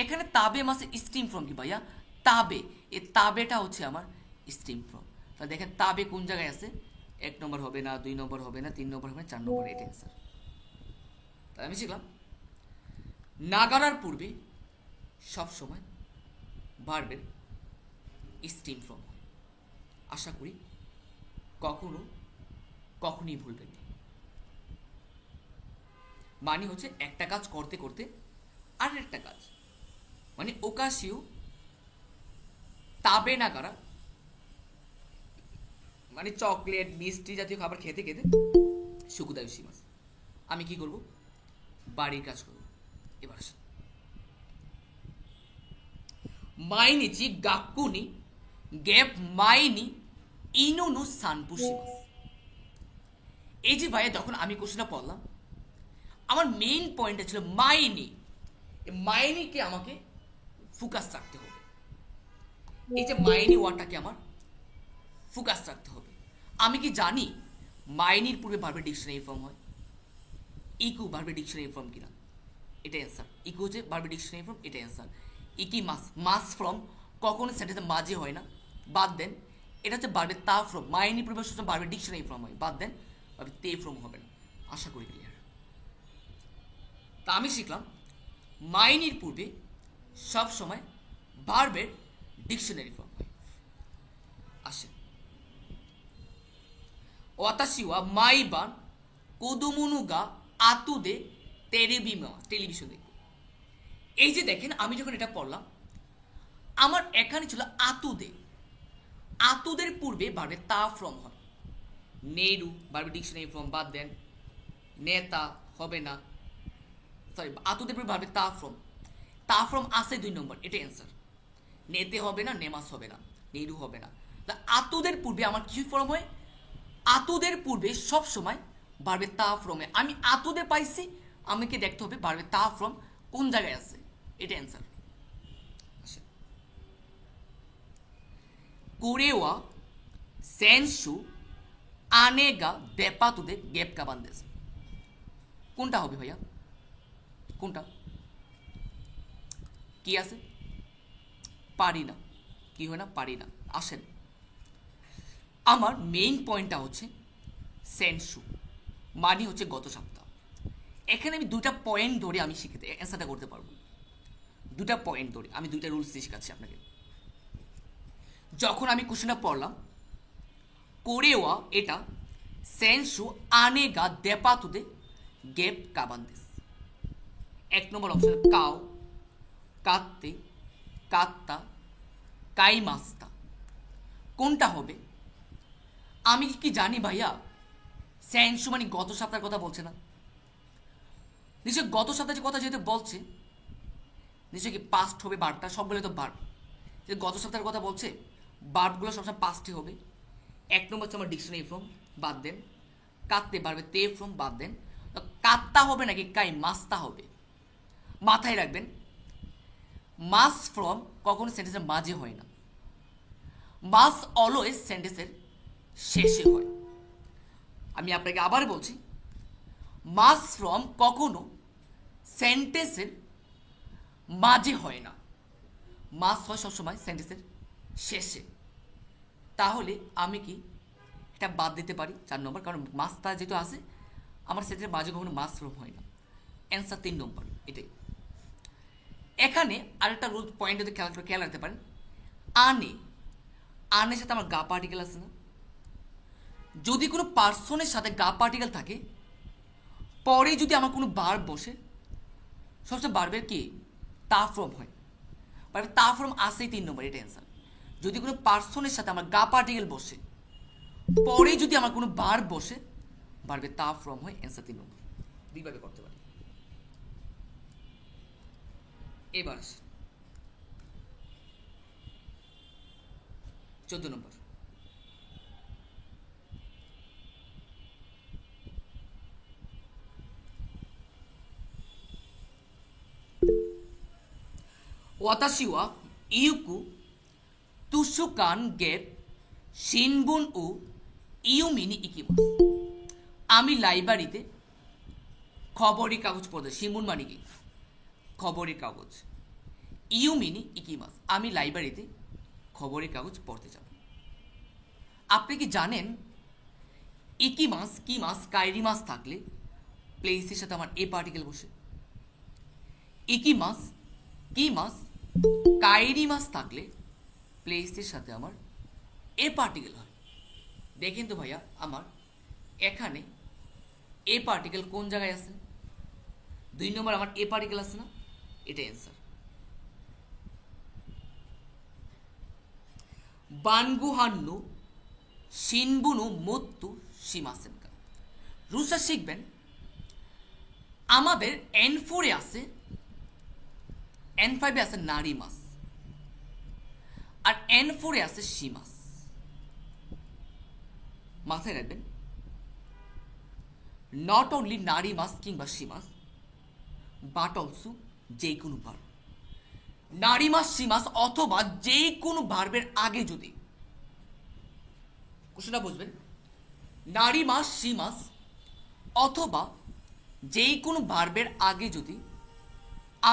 এখানে তাবে মাসে স্টিম ফর্ম কি ভাইয়া? তাবে। এই তাবেটা হচ্ছে আমার স্টিম ফর্ম। তাহলে দেখেন তাবে কোন জায়গায় আছে? 1 নম্বর হবে না, 2 নম্বর হবে না, 3 নম্বর হবে না, 4 নম্বর। এটা অ্যান্সার। তাহলে আমি শিখলাম নাগারার পূর্বে সবসময় ভার্বের স্টিম ফর্ম হয়। আশা করি কখনই ভুলবেন না। মানে হচ্ছে একটা কাজ করতে করতে আর একটা কাজ, মানে ওকাশিও তাবে নাগারা মানে চকলেট মিষ্টি জাতীয় খাবার খেতে খেতে শুকুদায়ুসীমাস আমি কি করব? বাড়ির কাজ করব। এবার আসেন মাইনিচি গাক্কুনি গ্যাপ মাইনি ইনুনু সানপুসিমাস। এই যে ভাইয়া যখন আমি কোশ্চেনটা পড়লাম, আমার মেইন পয়েন্টটা ছিল মাইনি। মাইনিকে আমাকে ফোকাস রাখতে হবে। এই যে মাইনি ওয়ার্ডটাকে আমার ফোকাস রাখতে হবে। আমি কি জানি মাইনির পূর্বে ভার্বের ডিকশনারি ফর্ম হয়? ইকু ভার্বের ডিকশনারি ফর্ম কিনা? এটা অ্যান্সার। ইকু হচ্ছে ভার্বের ডিকশনারি ফর্ম, এটা অ্যান্সার। ইকি মাস, মাস ফ্রম কখনো সেন্টেন্সের মাঝে হয় না, বাদ দেন। এটা হচ্ছে বারবে তা ফ্রম, মাইনি পূর্বে সবসময় বারবে ডিকশনারি ফ্রম হয়, বাদ দেন। বারবে তে ফ্রম হবে না। আশা করি ক্লিয়ার। তা আমি শিখলাম মাইনির পূর্বে সব সময় ভার্বের ডিকশনারি ফর্ম হয়। আসে ওয়াতাশি ওয়া মাইবান কোদোমোনো গা আতুদে টেলিভিশন দেখব। এই যে দেখেন, আমি যখন এটা পড়লাম আমার এখানে ছিল আতুদে। আতুদের পূর্বে ভার্বে তা ফ্রম হয়। নেরু ভার্বে ডিকশনারি ফর্ম, বাদ দেন। নেতা হবে না, সরি, আতুদের পূর্বে ভার্বে তা ফ্রম। তা ফ্রম আসে 2 নম্বর, এটা অ্যান্সার। নেতে হবে না, নেমাস হবে না, নেরু হবে না। তা আতুদের পূর্বে আমার কিছু ফর্ম হয়, আতুদের পূর্বে সব সময় ভার্বে তা ফ্রমে। আমি আতুদে পাইছি, আমাকে দেখতে হবে ভার্বে তা ফ্রম কোন জায়গায় আছে, এটা অ্যান্সার। কোরেওয়া সেনসু আনেগা দেপাতুদে গেপ কাবান্দেস, কোনটা হবে ভাইয়া? কোনটা কি আছে? পারি না, কি হয় না? পারি না। আসেন, আমার মেইন পয়েন্টটা হচ্ছে সেন্সু মানে হচ্ছে গত সপ্তাহ। এখানে আমি 2টা পয়েন্ট ধরে আমি শিখতে অ্যান্সারটা করতে পারবো। 2টা পয়েন্ট ধরে আমি 2টা রুলস শেখাচ্ছি আপনাকে। যখন আমি কোশ্চেনটা পড়লাম কোরেওয়া, এটা সেন্সু আনেগা দেপাতুদে গেপ কাবান্দেস। 1 নম্বর অপশন কাও, কাত্তে, কাত্তা, কাইমাস্তা, কোনটা হবে? আমি কি জানি ভাইয়া সেন্সু মানে গত সপ্তাহের কথা বলছে না? নিশ্চয় গত সপ্তাহের কথা যেহেতু বলছে, নিশ্চয় কি পাস্ট হবে বার্বটা, সবগুলো তো বার্ব। যে গত সপ্তাহের কথা বলছে, বার্বগুলো সবসময় পাস্টে হবে। 1 নম্বর হচ্ছে আমার ডিকশনারি ফর্ম, বাদ দেন। কাত্তে বাড়বে তে ফর্ম, বাদ দেন। কাত্তা হবে নাকি কাই মাস্তা হবে? মাথায় রাখবেন, মাস ফ্রম কখনো সেন্টেন্সের মাঝে হয় না, মাস অলওয়েজ সেন্টেন্সের শেষে হয়। আমি আপনাকে আবার বলছি, মাস ফ্রম কখনো সেন্টেন্সের মাঝে হয় না, মাস হয় সবসময় সেন্টেন্সের শেষে। তাহলে আমি কি এটা বাদ দিতে পারি 4 নম্বর, কারণ মাসটা যেহেতু আসে আমার সেন্টেন্সের মাঝে কখনো মাস ফ্রম হয় না। অ্যান্সার 3 নম্বর এটাই। এখানে আরেকটা রুল পয়েন্ট যদি খেয়াল রাখতে পারেন, আনে, আনের সাথে আমার গা পার্টিকেল আছে না? যদি কোনো পার্সনের সাথে গা পার্টিকেল থাকে, পরে যদি আমার কোনো বার্ব বসে, সবসময় বার্বের কি তা ফর্ম হয়। বার্বের তা ফর্ম আসেই 3 নম্বর, এটা অ্যান্সার। যদি কোনো পার্সনের সাথে আমার গা পার্টিকেল বসে, পরে যদি আমার কোনো বার্ব বসে, বার্বের তা ফর্ম হয়, অ্যান্সার 3 নম্বর। দুইভাবে করতে পারি। এবার 14 নম্বর, ওয়াতাশি ওয়া ইউকু তুসুকান গেপ শিনবুন ও ইউমিনি ইকিমাস। আমি লাইব্রেরিতে খবরের কাগজ পড়তে, শিনবুন মানে কি? খবরের কাগজ। ইউমিনি ইকিমাস, আমি লাইব্রেরিতে খবরের কাগজ পড়তে যাব। আপনি কি জানেন ইকিমাস, কি মাস, কাইরি মাস থাকলে প্লেসের সাথে আমার এ পার্টিকেল বসে। ইকিমাস, কি মাস, কাইরি মাস থাকলে প্লেসের সাথে আমার এ পার্টিকেল হয়। দেখেন তো ভাইয়া, আমার এখানে এ পার্টিকেল কোন জায়গায় আছে? 2 নম্বর আমার এ পার্টিকেল আছে না? এটা অ্যান্সার। বানগুহান্নু শিনবুনু মত্তু সীমাসেনকা। রুলসটা শিখবেন, আমাদের N4 এ আছে, N5 এ আছে নারী মাস, আর N4 এ আছে সীমাস। মাথায় রাখবেন, নট অনলি নারী মাস কিংবা সীমাস, বাট অলসো যে কোনো ভার্ব। নারী মাস, সীমাস অথবা যে কোনো ভার্বের আগে যদি, কোশ্চেনটা বুঝবেন, নারী মাস, সীমাস অথবা যে কোনো ভার্বের আগে যদি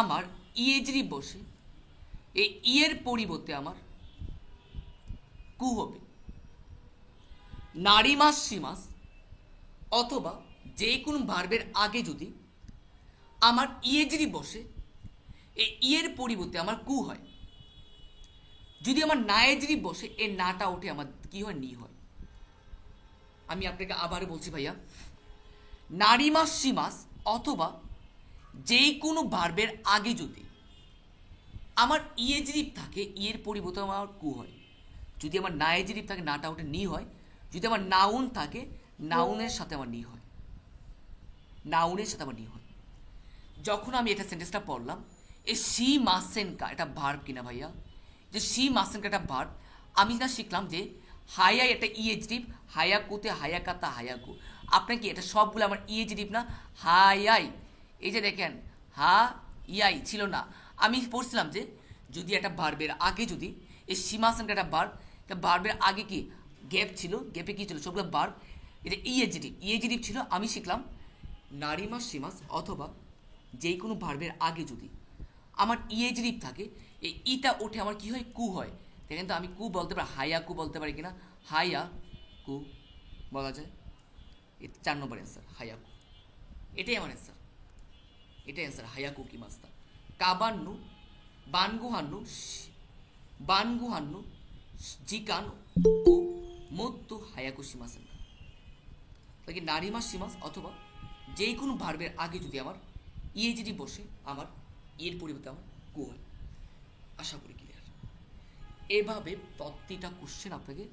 আমার ইএজরি বসে, এই ই এর পরিবর্তে আমার কু হবে। নারিমাস সীমাস অথবা যে কোনো ভার্বের আগে যদি আমার ইয়েজিরি বসে, এই ইয়ের পরিবর্তে আমার কু হয়। যদি আমার নায়েজিরি বসে, এর নাটা ওঠে আমার কি হয়, নি হয়। আমি আপনাকে আবার বলছি ভাইয়া, নারিমাস সীমাস অথবা যে কোনো ভার্বের আগে যদি আমার ইয়েজিরিপ থাকে, ইয়ের পরিবর্তে আমার কু হয়। যদি আমার নায়েজিরিপ থাকে, নাটা ওঠে নি হয়। যদি আমার নাউন থাকে, নাউনের সাথে আমার নি হয়, নাউনের সাথে আমার নি হয়। যখন আমি এটা সেন্টেন্সটা পড়লাম, এই সি মাসেনকা এটা ভার্ব কিনা ভাইয়া, যে সি মাসেনকা এটা ভার্ব। আমি না শিখলাম যে হায়া এটা ইয়েজিরিপ, হায়াকুতে হায়াকাতা হায়াকু। আপনার কি এটা সবগুলো আমার ইয়েজিরিপ না, হায়াই। এই যে দেখেন হা ইয়াই ছিল না, আমি পড়ছিলাম যে যদি একটা ভার্বের আগে যদি এই সীমাসনকা একটা ভার্ব, ভার্বের আগে কি গ্যাপ ছিল, গ্যাপে কি ছিল, সবগুলো ভার্ব। এটা ইয়েজিরিপ, ইয়েজিরিপ ছিল। আমি শিখলাম নারিমাস সীমাস অথবা যে কোনো ভার্বের আগে যদি আমার ইয়েজিরিপ থাকে, এই ইটা ওঠে আমার কি হয়, কু হয়। দেখেন তো আমি কু বলতে পারি, হায়া কু বলতে পারি কিনা, হায়া কু বলা যায়। 4 নম্বর অ্যান্সার হায়াকু, এটাই আমার অ্যান্সার, এটাই অ্যান্সার হায়াকু কি মাস্তা। কাবান্নু বানগুহান্নু বানগুহান্নু জিকান ও মত্তু হায়াকু সীমাসেন। তাকে নারিমাস সীমাস অথবা যে কোনো ভার্বের আগে যদি আমার ইয়েজিটি বসে, আমার এর পরিবর্তে আমার কু হয়। আশা করি ক্লিয়ার। এভাবে প্রতিটা কোশ্চেন আপনাকে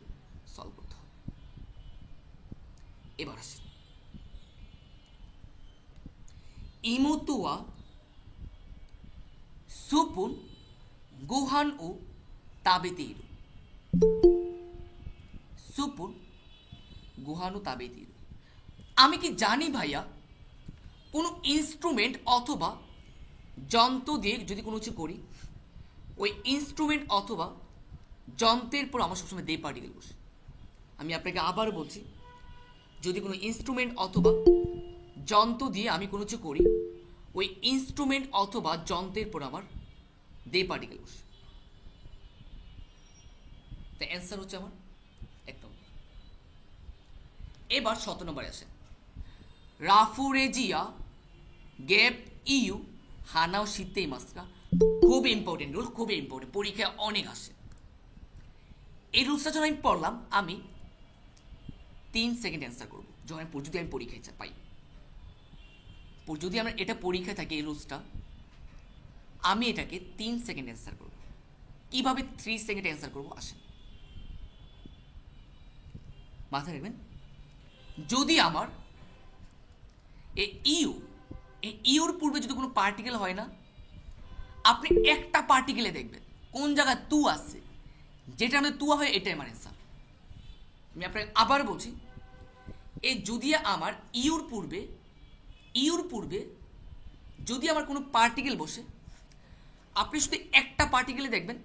সলভ করতে হবে। এবার আসেন, ইমোতুয়া সুপুন গুহান ও তাবেতেইরু। সুপুন গুহান ও তাবেতেইরু। আমি কি জানি ভাইয়া, কোনো ইনস্ট্রুমেন্ট অথবা যন্ত্র দিয়ে যদি কোনো কিছু করি, ওই ইনস্ট্রুমেন্ট অথবা যন্ত্রের পর আমার সবসময় দে পার্টিকেল বসে। আমি আপনাকে আবার বলছি, যদি কোনো ইনস্ট্রুমেন্ট অথবা যন্ত্র দিয়ে আমি কোনো কিছু করি, ওই ইনস্ট্রুমেন্ট অথবা যন্ত্রের পর আমার দে পার্টিকেল বসে। তাই অ্যান্সার হচ্ছে আমার 1 নম্বর। এবার 7 নম্বরে আসে, রাফুরেজিয়া গ্যাপ ইউ হানাও শীতেই মাস্কা। খুব ইম্পর্টেন্ট রুল, খুব ইম্পর্টেন্ট, পরীক্ষায় অনেক আসে। এই রুলসটা যখন আমি পড়লাম, আমি 3 সেকেন্ড অ্যান্সার করবো যখন যদি আমি পরীক্ষায় পাই। যদি আমরা এটা পরীক্ষায় থাকে এই রুলসটা, আমি এটাকে 3 সেকেন্ড অ্যান্সার করবো। কীভাবে 3 সেকেন্ড অ্যান্সার করবো আসেন, মাথায় রাখবেন। যদি আমার এই ইউর পূর্বে যদি কোনো পার্টিকেল হয় না, আপনি একটা পার্টিকেলে দেখবেন কোন জায়গায় তু আসছে, যেটা আমাদের তুয়া হয়, এটাই আমার অ্যান্সার। আমি আপনাকে আবার বলছি, এই যদি আমার ইউর পূর্বে যদি আমার কোনো পার্টিকেল বসে, আপনি শুধু একটা পার্টিকেলে দেখবেন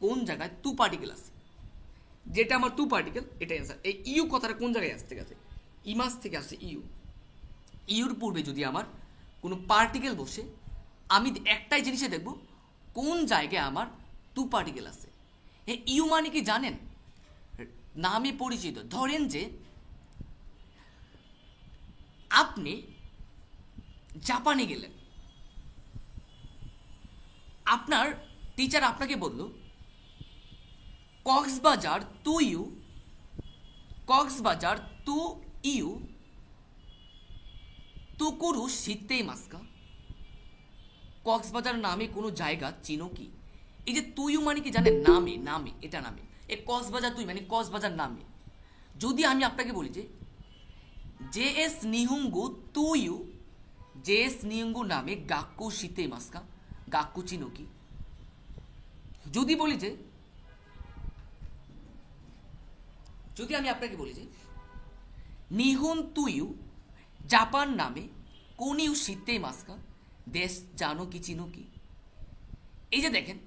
কোন জায়গায় তু পার্টিকেল আছে, যেটা আমার তু পার্টিকেল, এটা অ্যান্সার। এই ইউ কথাটা কোন জায়গায় আসতে গেছে, ইমাস থেকে আসছে ইউর পূর্বে যদি আমার কোনো পার্টিকেল বসে, আমি একটাই জিনিসে দেখব কোন জায়গায় আমার তু পার্টিকেল আছে। হ্যাঁ, ইউ মানে কি জানেন, নামে পরিচিত। ধরেন যে আপনি জাপানে গেলেন, আপনার টিচার আপনাকে বলল কক্সবাজার টু ইউ তুকুরু শীতেই মাস্কা। কক্সবাজার নামে কোনো জায়গা চিনো কি? এই যে তুইউ মানে কি জানেন, নামে এটা নামে। এই কক্সবাজার তুই মানে কক্সবাজার নামে। যদি আমি আপনাকে বলি যে জেএস নিহুঙ্গু নামে গাক্কু শীতেই মাস্কা, গাক্কু চিনো কি? যদি বলি যে, যদি আমি আপনাকে বলি যে নিহুন তুইউ জাপান নামে কোনিউ শীতেই মাস্কা, দেশ জানো কি চিনো কি? এই যে দেখেন,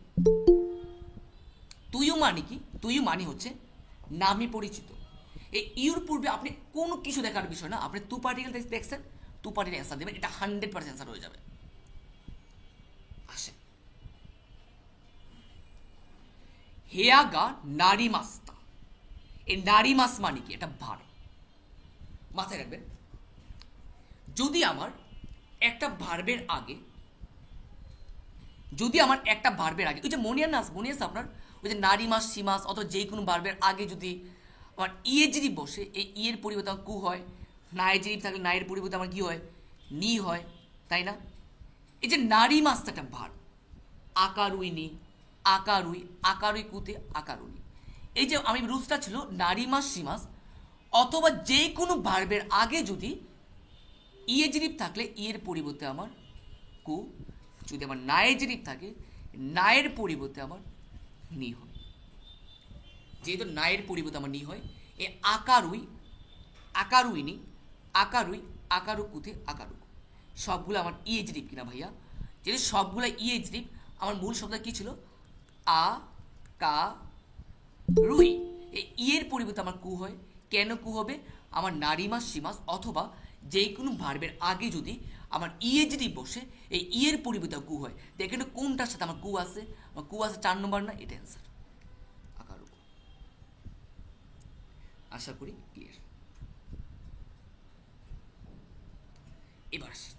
তুইও মানে কি, তুইও মানে হচ্ছে নামে পরিচিত। এই ইউর পূর্বে আপনি কোনো কিছু দেখার বিষয় না, আপনি তু পার্টিকেল দেখছেন, তু পার্টিকেল অ্যান্সার দেবেন, এটা 100% অ্যান্সার হয়ে যাবে। আসে হেয়াগা নারী মাস্তা। এই নারী মাস মানে কি? এটা ভার। মাথায় রাখবেন, যদি আমার একটা ভার্বের আগে ওই যে মনে আছে আপনার ওই যে নারী মাস সীমাস অথবা যে কোনো ভার্বের আগে যদি আমার ইএজিরি বসে, এই ইয়ের পরিবর্তে আমার কু হয়, নাইজেরি থাকলে নাইয়ের পরিবর্তে আমার কি হয়, নি হয়, তাই না? এই যে নারী মাসটা একটা ভার, আকারুই নি, আকারুই কুতে আকারুনি। এই যে আমি রুলসটা ছিল নারী মাস সীমাস অথবা যে কোনো ভার্বের আগে যদি ইএজিরিপ থাকলে ইয়ের পরিবর্তে আমার কু, যদি আমার নায়েজিরিপ থাকে নায়ের পরিবর্তে আমার নি হয়। যেহেতু নায়ের পরিবর্তে আমার নি হয়, এ আকারুইনি, আকারু কুথে আকারু, সবগুলো আমার ইএজিরিপ কিনা ভাইয়া? যেহেতু সবগুলো ইএজিরিপ, আমার মূল শব্দ কি ছিল? আ কা রুই। এই ইয়ের পরিবর্তে আমার কু হয়। কেন কু হবে? আমার নারীমাস সীমাস অথবা যে কোনো ভার্বের আগে যদি আমার ইএজিডি বসে, এই ইয়ের পরিবর্তে কু হয়। দেখেন কোনটার সাথে আমার কু আছে? আমার কু আছে 4 নম্বর না? এটা অ্যান্সার আকার। আশা করি ক্লিয়ার। এবার আসি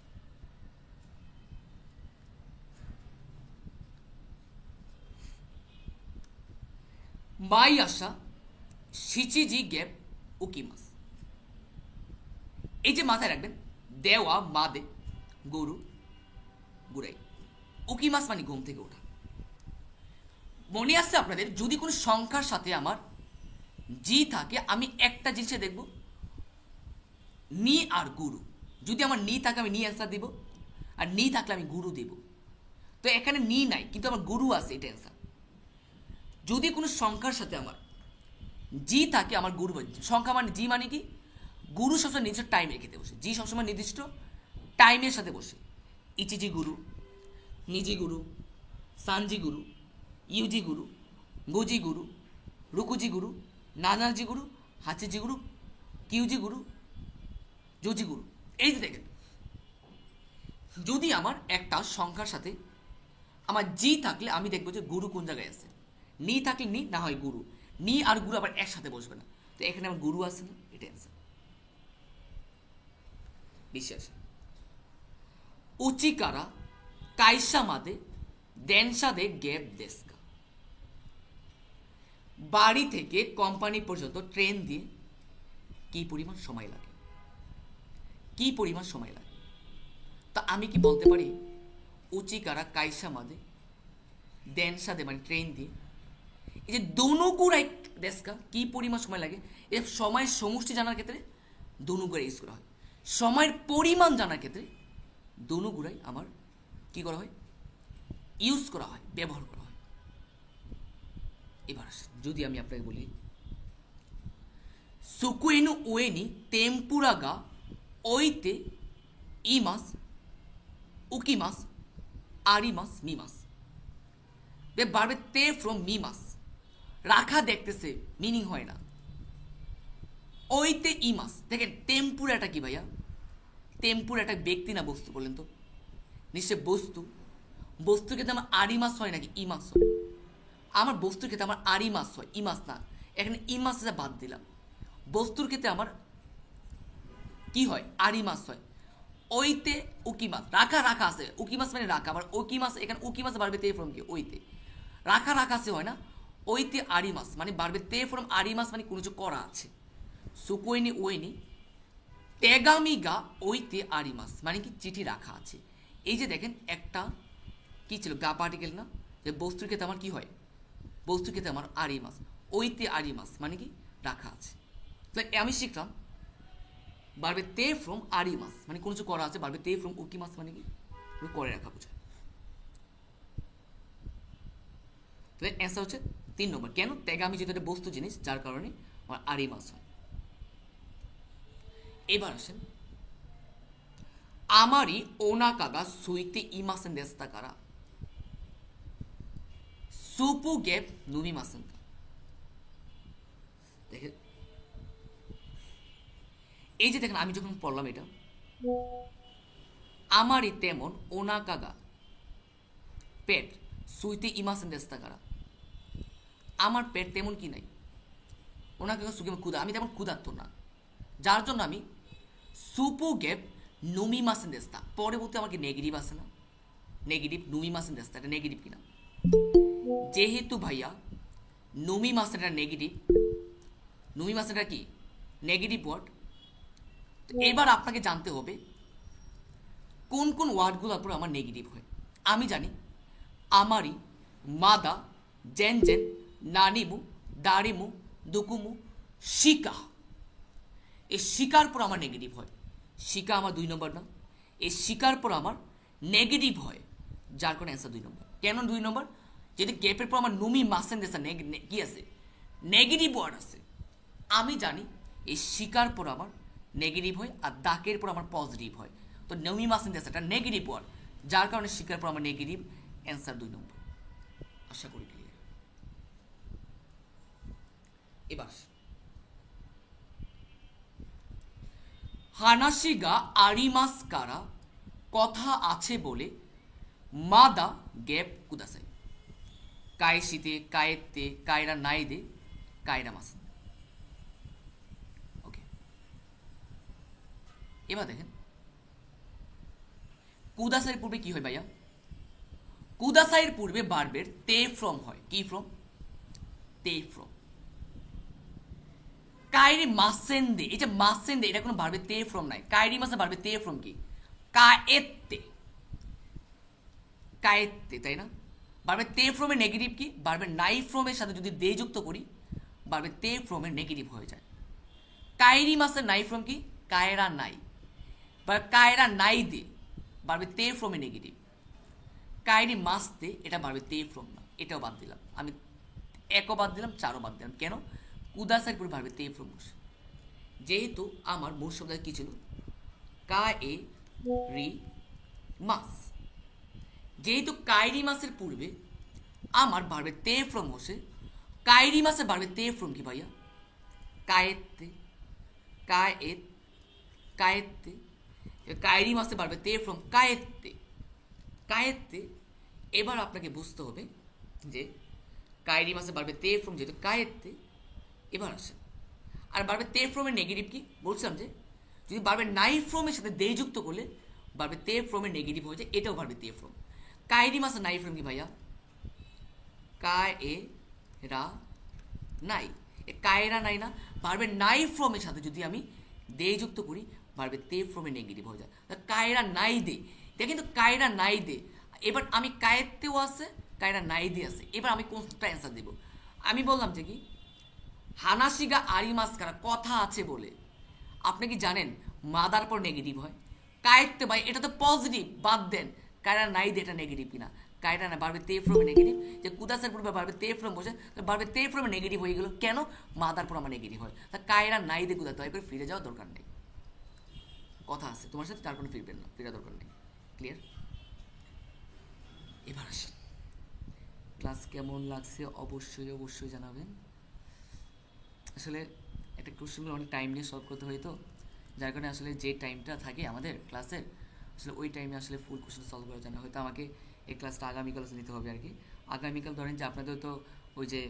মাই আশা সিচিজি গ্যাপ উকিমাস। এই যে মাথায় রাখবেন, দেওয়া মাদে গরু গুড়াই, উকিমাস মানে ঘুম থেকে ওঠা। মনে আসছে আপনাদের, যদি কোনো সংখ্যার সাথে আমার জি থাকে, আমি একটা জিনিসে দেখব নি আর গুরু। যদি আমার নি থাকে আমি নি অ্যান্সার দিব, আর নি থাকলে আমি গুরু দেব। তো এখানে নি নাই কিন্তু আমার গুরু আছে, এটা অ্যান্সার। যদি কোনো সংখ্যার সাথে আমার জি থাকে, আমার গুরু সংখ্যা মানে জি মানে কি? গুরু সবসময় নির্দিষ্ট টাইমে খেতে বসে, জি সবসময় নির্দিষ্ট টাইমের সাথে বসে। ইচিজি গুরু, নিজি গুরু, সানজি গুরু, ইউজি গুরু, গোজি গুরু, রুকুজি গুরু, নানাজি গুরু, হাচিজি গুরু, কিউজি গুরু, জোজি গুরু। এই যে দেখেন, যদি আমার একটা সংখ্যার সাথে আমার জি থাকলে আমি দেখবো যে গুরু কোন জায়গায় আছে। নি থাকলে নি, না হয় গুরু। নি আর গুরু আবার একসাথে বসবে না। তো এখানে আমার গুরু আছে না? এটা অ্যান্সার। বিশ্বাস উচিকারা কাইসা মাদে দেনসাদে গ্যাপ দেস্কা। বাড়ি থেকে কোম্পানি পর্যন্ত ট্রেন দিয়ে কি পরিমাণ সময় লাগে? কি পরিমাণ সময় লাগে? তা আমি কি বলতে পারি উচিকারা কাইসা মাদে দেনসাদে মানে ট্রেন দিয়ে, এই যে দনুগুড়াই দেশকা কি পরিমাণ সময় লাগে? এর সময়ের সমষ্টি জানার ক্ষেত্রে দনুগুড়াই ইউজ করা হয়। সময়ের পরিমাণ জানার ক্ষেত্রে দনুগুড়াই আমার কি করা হয়? ইউজ করা হয়, ব্যবহার করা হয়। এবার যদি আমি আপনাকে বলি সুকুয়েনু ওয়েনি টেম্পুরাগা ওইতে ইমাস উকিমাস আরিমাস মিমাস। বাড়বে তে ফ্রম মিমাস, রাখা দেখতেছে মিনিং হয় না। ওইতে ইমাস, দেখেন টেম্পুরাটা কি ভাইয়া? টেম্পুরা একটা ব্যক্তি না বস্তু? বলেন তো। নিশ্চয় বস্তু। বস্তুর ক্ষেত্রে আমার আরিমাস হয় নাকি ইমাস হয়? আমার বস্তুর ক্ষেত্রে আমার আরিমাস হয়, ইমাস না। এখানে ইমাস বাদ দিলাম। বস্তুর ক্ষেত্রে আমার কি হয়? আরিমাস হয়। ওইতে উকিমাস, রাখা রাখা আছে, উকিমাস মানে রাখা। আবার উকিমাস, এখানে উকিমাস বাড়বে তে ফ্রম কি? ওইতে। রাখা রাখা আছে হয় না? ওইতে আরিমাস মানে বাড়বে তে ফ্রম আরিমাস মানে কোনো কিছু করা আছে। সুকোইনি ওইনি তেগামিগা ওইতে আরিমাস মানে কি? চিঠি রাখা আছে। এই যে দেখেন একটা কি ছিল? গা পার্টিকেল না? যে বস্তুর ক্ষেত্রে আমার কি হয়? বস্তুর ক্ষেত্রে আমার আরিমাস, ওইতে আরিমাস মানে কি? রাখা আছে। আমি শিখলাম বাড়বে তে ফ্রম আরিমাস মানে কোনো কিছু করা আছে। বাড়বে তে ফ্রম উকিমাস মানে কি? করে রাখা বোঝায়। তাহলে অ্যান্সার হচ্ছে 3 নম্বর। কেন? তেগামি যেটা একটা বস্তু জিনিস, যার কারণে আমার আরিমাস হয়। এবার আসেন আমারই ওনাকাগা সুইতে ইমাসেন দেস্তা কারা সুপু গেপ নুমি মাসেন। দেখেন এই যে দেখেন, আমি যখন পড়লাম এটা, আমারই তেমন ওনাকাগা পেট সুইতে ইমাসেন দেস্তা কারা, আমার পেট তেমন কি নাই, ওনাকে সুখে ক্ষুধা, আমি তেমন ক্ষুধার্ত না, যার জন্য আমি সুপু গেপ নুমি মাসেন দেস্তা। পরবর্তী আমাকে নেগেটিভ আসে না, নেগেটিভ নুমি মাসেন দেস্তা, এটা নেগেটিভ কিনা? যেহেতু ভাইয়া নুমি মাসেনটা নেগেটিভ, নুমি মাসেনটা কি নেগেটিভ ওয়ার্ড, এবার আপনাকে জানতে হবে কোন কোন ওয়ার্ডগুলোর উপর আমার নেগেটিভ হয়। আমি জানি আমারি, মাদা, জেন জেন, নানিমু, দারিমু, দুকুমু, শিকা, এই শিকার পর আমার নেগেটিভ হয়। শিকা আমার 2 নম্বর না, এই শিকার পর আমার নেগেটিভ হয়, যার কোনো অ্যান্সার 2 নম্বর। কেন 2 নম্বর? যদি গ্যাপের পর আমার নুমি মাসেন দেশা কি আছে, নেগেটিভ ওয়ার্ড আছে। আমি জানি এই শিকার পর আমার নেগেটিভ হয় আর দাকের পর আমার পজিটিভ হয়, তো নুমি মাসেন দেশাটা নেগেটিভ ওয়ার্ড, যার কারণে শিকার পর আমার নেগেটিভ, অ্যান্সার 2 নম্বর। আশা করি ক্লিয়ার। এবার হানাশিগা আরিমাস কারা, কথা আছে বলে মাদা গ্যাপ কুদাসাই। কায়শিতে, কায়েতে, কায়রা নাই দে, কায়রা মাস। ওকে, এবার দেখেন কুদাসাইয়ের পূর্বে কি হয় ভাইয়া? কুদাসাইয়ের পূর্বে বার্বের তে ফ্রম হয়। কি ফ্রম? তে ফ্রম। কায়রি মাসেন্দে, এই যে মাসেন্দে, এটা কোনো বার্বে তে ফ্রম নাই। কায়রি মাসে বার্বে তে ফ্রম কি? কায়েতে, কায়েতে, তাই না? বার্বে তে ফ্রমের নেগেটিভ কি? বার্বে নাই ফ্রমের সাথে যদি দে যুক্ত করি, বার্বে তে ফ্রমের নেগেটিভ হয়ে যায়। কায়রি মাসের নাই ফ্রম কি? কায়রা নাই। বা কায়রা নাই দে, বার্বে তে ফ্রমের নেগেটিভ। কায়রি মাস দে, এটা বার্বে তে ফ্রম না, এটাও বাদ দিলাম আমি। 1ও বাদ দিলাম, 4ও বাদ দিলাম। কেন? কুদাসাইয়ের পরে বার্বে তে ফ্রম বসে। যেহেতু আমার মূল শব্দ কি ছিল? কা এ রি মাস। যেহেতু কায়রি মাসের পূর্বে আমার বার্বে তে ফ্রম বসে, কায়রি মাসে বার্বে তে ফ্রম কি ভাইয়া? কায়েতে, কায়েত, কায়েতে। কায়রি মাসে বার্বে তে ফ্রম কায়েতে, কায়েতে। এবার আপনাকে বুঝতে হবে যে কায়রি মাসে বার্বে তে ফ্রম যেহেতু কায়েতে, এবার আসে আর বার্বে তে ফ্রমের নেগেটিভ কি বলছিলাম, যে যদি বার্বে নাই ফ্রমের সাথে দে যুক্ত করলে বার্বে তে ফ্রমের নেগেটিভ হয়ে যায়, এটাও বার্বে তে ফ্রম। কায়রি মাসে নাই ফ্রম কি ভাইয়া? কায় এ রা নাই, এ কায়রা নাই না? বার্বে নাই ফ্রমের সাথে যদি আমি দে যুক্ত করি, বার্বে তে ফ্রমের নেগেটিভ হয়ে যায়। কায়রা নাই দে, এটা কিন্তু কায়রা নাই দে। এবার আমি কায়েতেও আছে, কায়রা নাই দে আছে। এবার আমি কোনটা অ্যান্সার দেব? আমি বললাম যে কি হানাশিগা আরিমাস কারা, কথা আছে বলে। আপনি কি জানেন মাদার পর নেগেটিভ হয়? কায়েতে ভাই এটা তো পজিটিভ, বাদ দেন। কায়রা নাই দে, এটা নেগেটিভ কিনা? কায়রা না, বার্বে তে ফ্রমে নেগেটিভ। যে কুদাসের পূর্বে বার্বে তে ফ্রম বসে, বার্বে তে ফ্রমে নেগেটিভ হয়ে গেল। কেন? মাদার পর আমার নেগেটিভ হয়। তা কায়রা নাই দে কুদা, দয়া করে ফিরে যাওয়ার দরকার নেই। কথা আছে তোমার সাথে, তার কোনো ফিরবেন না, ফিরা দরকার নেই। ক্লিয়ার? এবার আসেন, ক্লাস কেমন লাগছে অবশ্যই অবশ্যই জানাবেন। আসলে একটা কোশ্চেনগুলো অনেক টাইম নিয়ে সলভ করতে হয়, তো যার কারণে আসলে যে টাইমটা থাকে আমাদের ক্লাসের, আসলে ওই টাইমে আসলে ফুল কোশ্চেন সলভ করা যায় না। হয়তো আমাকে এই ক্লাসটা আগামীকাল নিতে হবে আর কি। আগামীকাল ধরেন যে আপনাদের তো ওই যে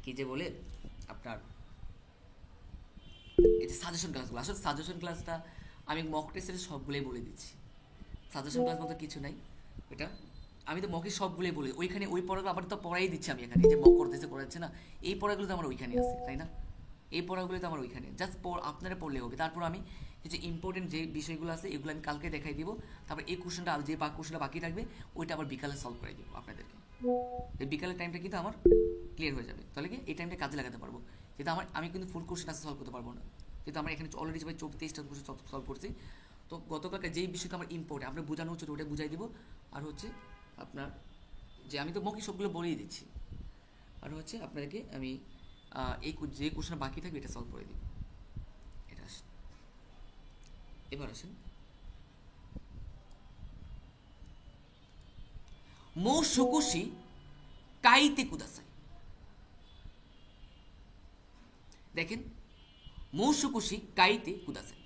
কী যে বলে আপনার এই যে সাজেশন ক্লাসগুলো, আসলে সাজেশন ক্লাসটা আমি মক টেস্টের সবগুলোই বলে দিচ্ছি। সাজেশন ক্লাস মতো কিছু নাই এটা, আমি তো মকে সবগুলোই বলি। ওইখানে ওই পড়াগুলো আবার তো পড়াই দিচ্ছি আমি এখানে, যে মক করতেছে করাচ্ছে না, এই পড়াগুলো তো আমার ওইখানে আছে, তাই না? এই পড়াগুলো তো আমার ওইখানে, জাস্ট আপনারা পড়লে হবে। তারপর আমি যে ইম্পর্টেন্ট যে বিষয়গুলো আছে এগুলো আমি কালকে দেখাই দিব। তারপর এই কোশ্চেনটা আর যে কোশ্চেনটা বাকি থাকবে ওইটা আবার বিকালে সলভ করে দিব আপনাদেরকে। এই বিকালের টাইমটা কিন্তু আমার ক্লিয়ার হয়ে যাবে, তাহলে কি এই টাইমটা কাজে লাগাতে পারবো। যেহেতু আমি কিন্তু ফুল কোশ্চেন আসতে সলভ করতে পারবো না, যেহেতু আমরা এখানে অলরেডি সবাই 24টা কোশ্চেন সলভ করছি। তো গতকালকে যেই বিষয়টা আমার ইম্পর্টেন্ট আপনার বোঝানো হচ্ছে ওটা বুঝাই দিব। আর হচ্ছে আপনার যে আমি তো মকি সবগুলো বলেই দিচ্ছি, আর হচ্ছে আপনাদেরকে আমি এই যে কোশ্চেন বাকি থাকবে এটা সলভ করে দিব। এটা আসেন, এবার আসেন মো শুকুশি কাইতে কুদাসাই। দেখেন মো শুকুশি কাইতে কুদাসাই,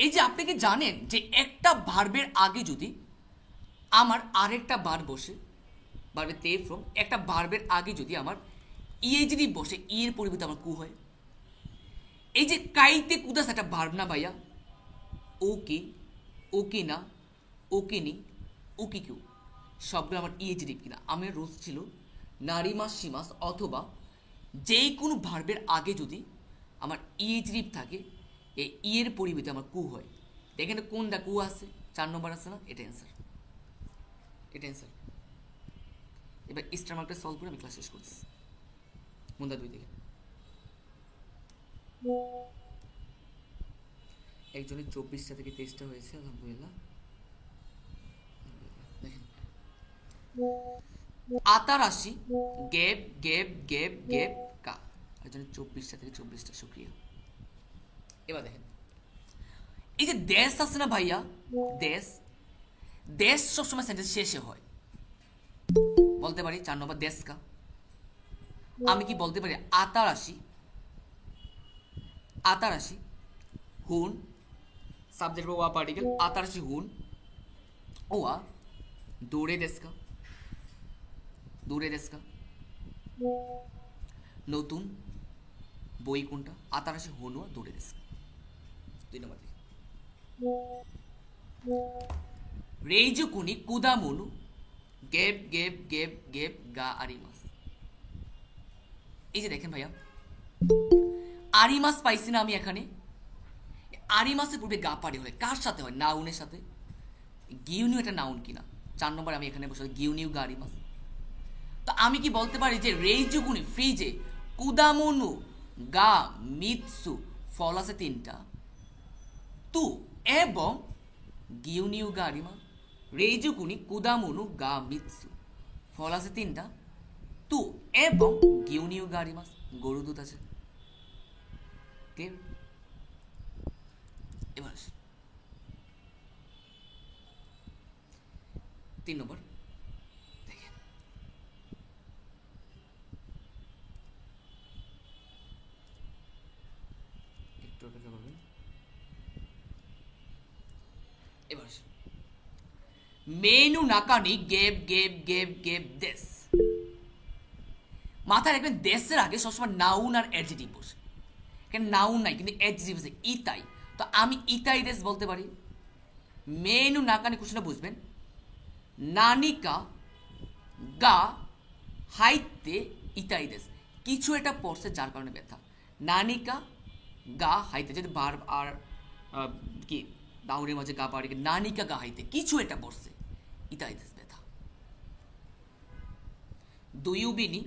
এই যে আপনি কি জানেন যে একটা ভার্বের আগে যদি আমার আরেকটা বার বসে, ভার্বের তে ফ্রম একটা ভার্বের আগে যদি আমার ইএজডি বসে ই এর পরিবর্তে আমার কু হয়। এই যে কাইতে কুদাস একটা ভার্ব না ভাইয়া, ওকে, ওকে না, ওকে নি, ওকে কেউ, সবগুলো আমার ইএজডি কিনা। আমার রোজ ছিল নারিমাস সীমাস অথবা যেই কোনো ভার্বের আগে যদি আমার ইএজডি থাকে, এই ই এর পরিবর্তে আমার কু হয়। এখানে কোনটা কু আছে, 4 নম্বর আছে না, এটা অ্যান্সার, এটা অ্যান্সার। এবার স্টার মার্কটা সলভ করে আমি ক্লাস শেষ করছি। মুন্দা 2 থেকে একজনের 24টা থেকে 23টা হয়েছে, আলহামদুলিল্লাহ। দেখেন আতারাশি গেপ গেপ গেপ গেপ কা, একজনের 24টা থেকে 24টা, শুক্রিয়া। এবার দেখেন এই যে দেশ আছে না ভাইয়া, দেশ, দেশ সবসময় সেন্টেন্স শেষে হয়। বলতে পারি 4 নম্বর দেশ কা। আমি কি বলতে পারি আতারাশি, আতারাশি হুন, সাবজেক্ট ওয়া পার্টিকেল, আতারাশি হুন ওয়া দৌড়ে দেশকা, দূরে দেশকা। নতুন বই কোনটা, আতারাশি হুন ওয়া দৌড়ে দেশকা। 2 নম্বর দিকে রেইজু কুনি কুদামুনু গেপ গেপ গেপ গেপ গা আরিমাস। এই যে দেখেন ভাইয়া আরিমাস পাইছি না আমি এখানে। আরিমাসের পূর্বে গা পাড়ি হলে কার সাথে হয়, নাউনের সাথে। গিউনিউ একটা নাউন কিনা, 4 নম্বর আমি এখানে বসে গিউনিউ গা আরিমাস। তো আমি কি বলতে পারি যে রেইজুগুনি ফ্রিজে কুদামুনু গা মিৎসু, ফল আছে 3টা, তু এবং গিউনিউ গা আরিমাস। রেইজুকুনি কুদামুনু গা মিৎসু, ফল আছে 3টা, তু এবং গিউনিউ গা আরিমাস, গরু দুধ আছে। ক্লিয়ার? এবার 3 নম্বর দেখেন একটু অপেক্ষা করবেন। এবার মেনু নাকানি গেপ গেপ গেপ গেপ দেশ। মাথায় রাখবেন দেশের আগে সবসময় নাউন আর অ্যাডজেক্টিভ বসে। কেন নাউন নাই কিন্তু অ্যাডজেক্টিভ আছে, ইতাই। তো আমি ইতাই দেশ বলতে পারি। মেনু নাকানি কোশ্চেনটা বুঝবেন, নানিকা গা হাইতে ইতাই দেশ, কিছু এটা পড়ছে যার কারণে ব্যথা। নানিকা গা হাইতে, যদি বার আর কি নাউনের মাঝে গা পাড়ি, নানিকা গা হাইতে কিছু এটা পড়ছে, ইতাই দেশ ব্যথা। দুইউবিনি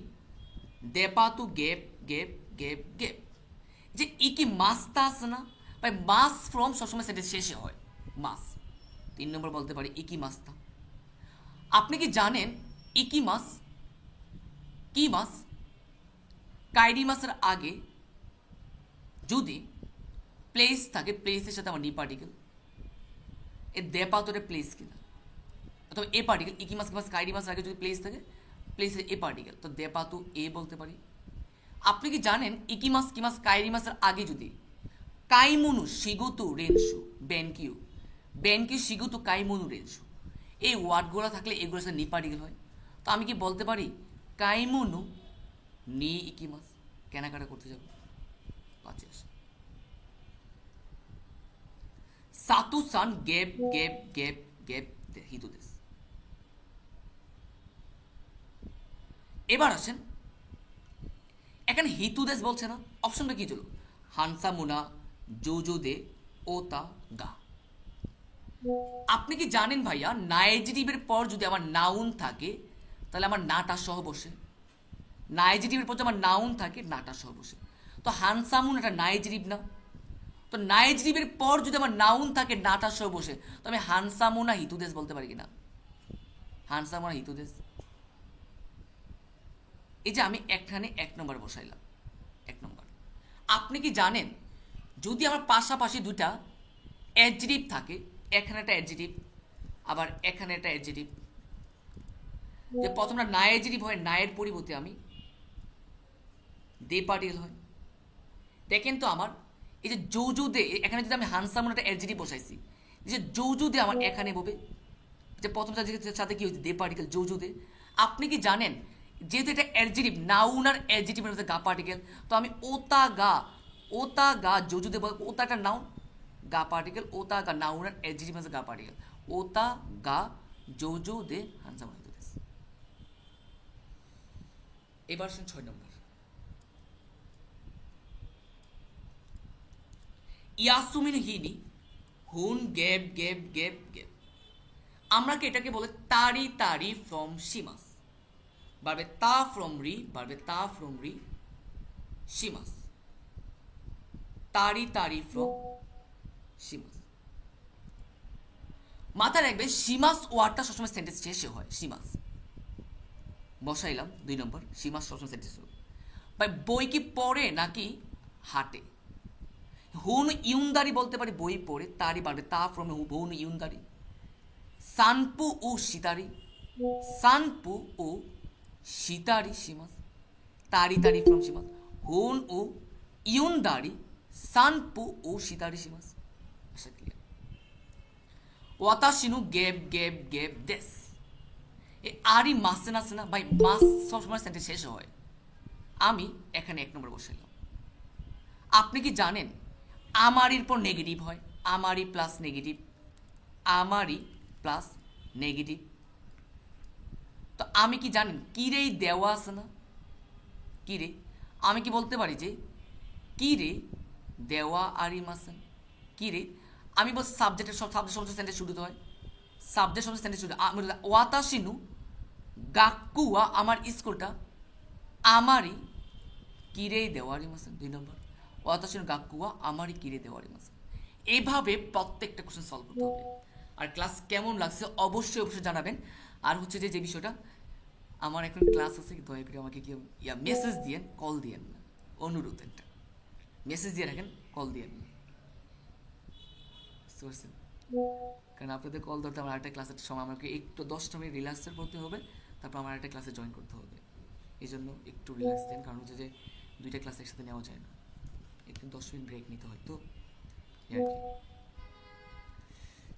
দেপাতু গেপ গেপ গেপ গেপ। যে ইকি মাস্তা আছে না ভাই, মাস ফ্রম সবসময় সেটা শেষে হয়, মাস। 3 নম্বর বলতে পারি ইকি মাস্তা। আপনি কি জানেন ইকি মাস কি মাস, কাইরি মাসের আগে যদি প্লেস থাকে, প্লেসের সাথে আমার নি পার্টিকেল, এ দেপাতরে প্লেস কিনা, অথবা এ পার্টিকেল, ইকি মাস কি মাস কাইরি মাসের আগে যদি প্লেস থাকে, প্লেসের এ পার্টিকেল, তো দেপাতু এ বলতে পারি। আপনি কি জানেন ইকিমাস কিমাস কাইরি মাসের আগে যদি কাইমুনু শিগুতু রেনসু বেনকিউ, বেনকিউ শিগুতু কাইমুনু রেনসু, এই ওয়ার্ডগুলো থাকলে এগুলোর সাথে নি পার্টিকেল হয়। তো আমি কি বলতে পারি কাইমুনু নি ইকিমাস, কেনাকাটা করতে যাব 5 সাতু সান গেপ গেপ গেপ গেপ হিতু দেশ। এবার আসেন এখানে হিতুদেশ বলছে না, অপশনটা কি ছিল, হানসামুনা জোজোদে ওতা গা। আপনি কি জানেন ভাইয়া নাইজেটিভের পর যদি আমার নাউন থাকে তাহলে আমার নাটা সহ বসে, নাইজেটিভের পর যদি আমার নাউন থাকে নাটা সহ বসে। তো হানসামুন এটা নাইজেটিভ না, তো নাইজেটিভের পর যদি আমার নাউন থাকে নাটা সহ বসে, তো আমি হানসামুনা হিতুদেশ বলতে পারি কিনা, হানসামুনা হিতুদেশ। এই যে আমি এখানে 1 নম্বর বসাইলাম, 1 নম্বর। আপনি কি জানেন যদি আমার পাশাপাশি দুটা অ্যাডজেক্টিভ থাকে, এখানে একটা অ্যাডজেক্টিভ আবার এখানে একটা অ্যাডজেক্টিভ, যে প্রথমটা না অ্যাডজেক্টিভ হয়, নায়ের পরিবর্তে আমি দে পার্টিকেল হয়। দেখেন তো আমার এই যে যৌজুদে, এখানে যদি আমি হানসামুন একটা অ্যাডজেক্টিভ বসাইছি, যে যৌজুদে আমার এখানে বলবে যে প্রথমটা সাথে কি হয়েছে দে পার্টিকেল যৌজুদে, আপনি কি জানেন যেহেতু এটা অ্যাডজেটিভ, নাউন আর অ্যাডজেটিভের মধ্যে গা পার্টিকেল, তো আমি ওতা গা যোজু দেব। ওতাটা নাউন, গা পার্টিকেল, ওতা গা নাউন আর অ্যাডজেটিভ মধ্যে গা পার্টিকেল। ওতা গা যোজু দে হানসা বানাতে দিস। এবার আসেন 6 নম্বর। ইয়াসুমিন হিনি হুন গেব গেব গেব গেব। আমরা কি এটাকে বলে তারি তারি ফ্রম সীমাস, বারবে তা ফ্রম রি, বারবে তা ফ্রম রি সীমাস, তারি তারি ফ্রম সীমাস। মাথায় রাখবে সীমাস ওয়ার্ডটা সবসময় সেন্টেন্স শেষে হয়। সীমাস বসাইলাম 2 নম্বর, সীমাস সবসময় সেন্টেন্স হবে। ভাই বই কি পড়ে নাকি হাঁটে? হুন ইউনদারি বলতে পারি বই পড়ে, তারি বাড়বে তা ফ্রম হুন ইউনদারি। সানপু ও সিতারি, সানপু ও সিতারি সীমাস, তারি তারি ফ্রম সীমাস। হুন ও ইউনদারি, সানপু ও সিতারি সীমাস। আশা ক্লিয়ার। ওয়াতাশিনু গেব গেব গেব দেস। এ আরই মাসে না সে না ভাই, মাস সবসময় সেন্টেন্স শেষ হয়। আমি এখানে 1 নম্বর বসাইলাম। আপনি কি জানেন আমারির পর নেগেটিভ হয়? আমারই প্লাস নেগেটিভ, আমারই প্লাস নেগেটিভ। তো আমি কি জানেন কিরেই দেওয়া আছে না, কিরে, আমি কি বলতে পারি যে কিরে দেওয়া আরই মাসেন, কিরে। আমি বল সাবজেক্টের সব সাবজেক্ট সমস্ত সেন্টেন্স শুরুতে হয়, সাবজেক্ট সমস্ত সেন্টেন্স শুরু। ওয়াতাশিনু গাক্কুয়া আমার স্কুলটা আমারই কিরেই দেওয়ারি মাসেন। 2 নম্বর, ওয়াতাশিনু গাক্কুয়া আমারই কিরে দেওয়ারি মাসেন। এইভাবে প্রত্যেকটা কোশ্চেন সলভ করতে হবে। আর ক্লাস কেমন লাগছে অবশ্যই অবশ্যই জানাবেন। আর হচ্ছে যে বিষয়টা, আমার এখন ক্লাস আছে, দয়া করে আমাকে কি মেসেজ দিয়েন, কল দিয়েন না, অনুরোধ একটা, মেসেজ দিয়ে রাখেন, কল দিয়েন না, বুঝতে পারছেন? কারণ আপনাদের কল ধরতে আমার একটা ক্লাসের সময় আমাকে একটু 10 মিনিট রিল্যাক্সের করতে হবে, তারপর আমার একটা ক্লাসে জয়েন করতে হবে। এই জন্য একটু রিল্যাক্স দেন, কারণ হচ্ছে যে 2টা ক্লাস একসাথে নেওয়া যায় না, একটু 10 মিনিট ব্রেক নিতে হয়। তো এই আর কি।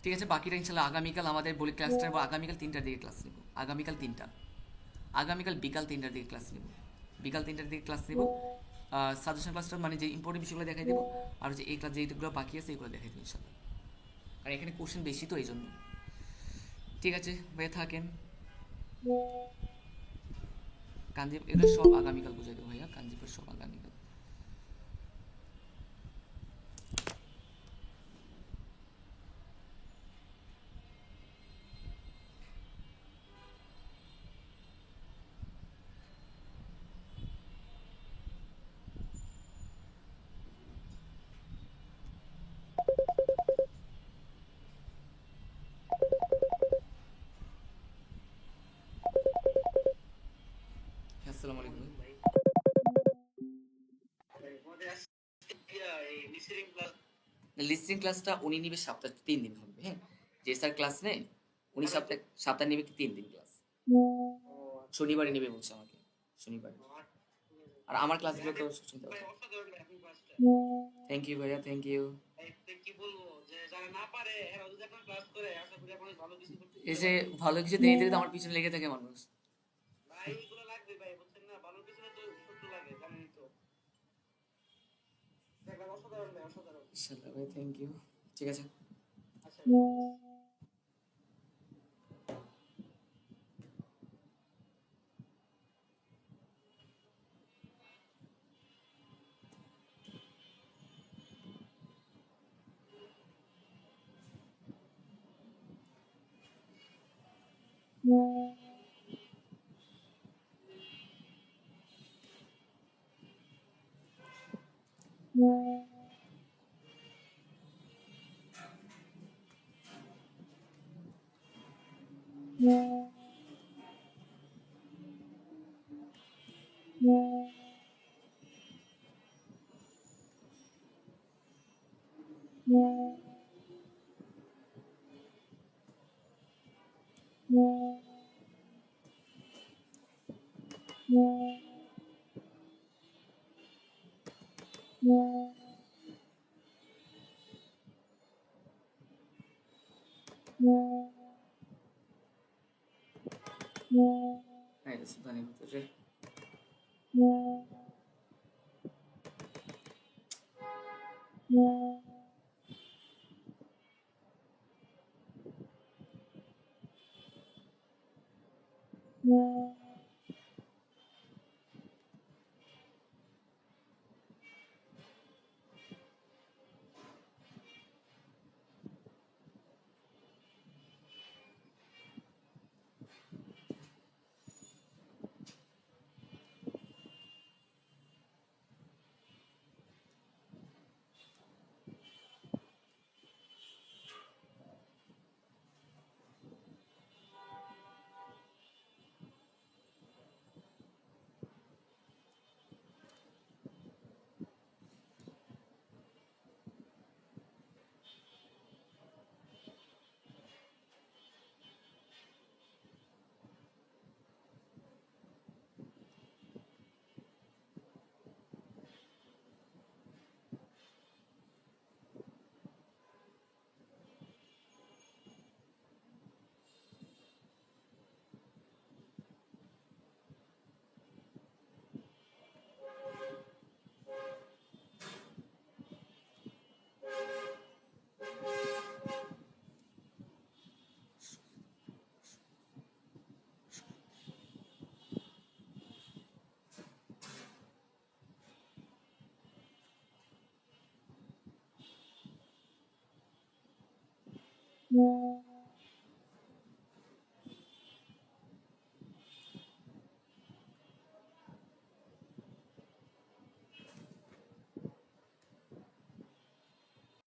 ঠিক আছে, বাকিটা ইনশাল্লাহ আগামীকাল আমাদের বলি ক্লাসটা নেবো। আগামীকাল 3টার দিকে ক্লাস নেবো। আগামীকাল বিকাল 3টার দিকে ক্লাস নেব। বিকাল 3টার দিকে ক্লাস নেব। সাজেশন ক্লাসটা মানে যে ইম্পর্টেন্ট বিষয়গুলো দেখাই দেবো, আর হচ্ছে এই ক্লাস যেগুলো বাকি আছে এগুলো দেখাই দেবো ইনশাল্লাহ। আর এখানে কোশ্চেন বেশি তো এই জন্য। ঠিক আছে ভাইয়া, থাকেন। কাঞ্জি এগুলো সব আগামীকাল বুঝাই দেবো ভাইয়া, কাঞ্জিপুর সব আগামীকাল। আসসালামু আলাইকুম। লিসনিং ক্লাসটা উনি নিবে সপ্তাহে 3 দিন হবে, হ্যাঁ। যে স্যার ক্লাস নেয় উনি সপ্তাহে সপ্তাহে নেবে 3 দিন ক্লাস। শনিবারে নেবে বলছে আমাকে, শনিবারে। আর আমার ক্লাসগুলো তো শুনতে হবে। থ্যাংক ইউ ভাইয়া, থ্যাংক ইউ। এই যে ভালো কিছু দেরি দেরি তো আমার পিছনে লেগে থাকে মানুষ। ইনশাআল্লাহ ভাই, থ্যাংক ইউ। ঠিক আছে। সুদানি ভিতরে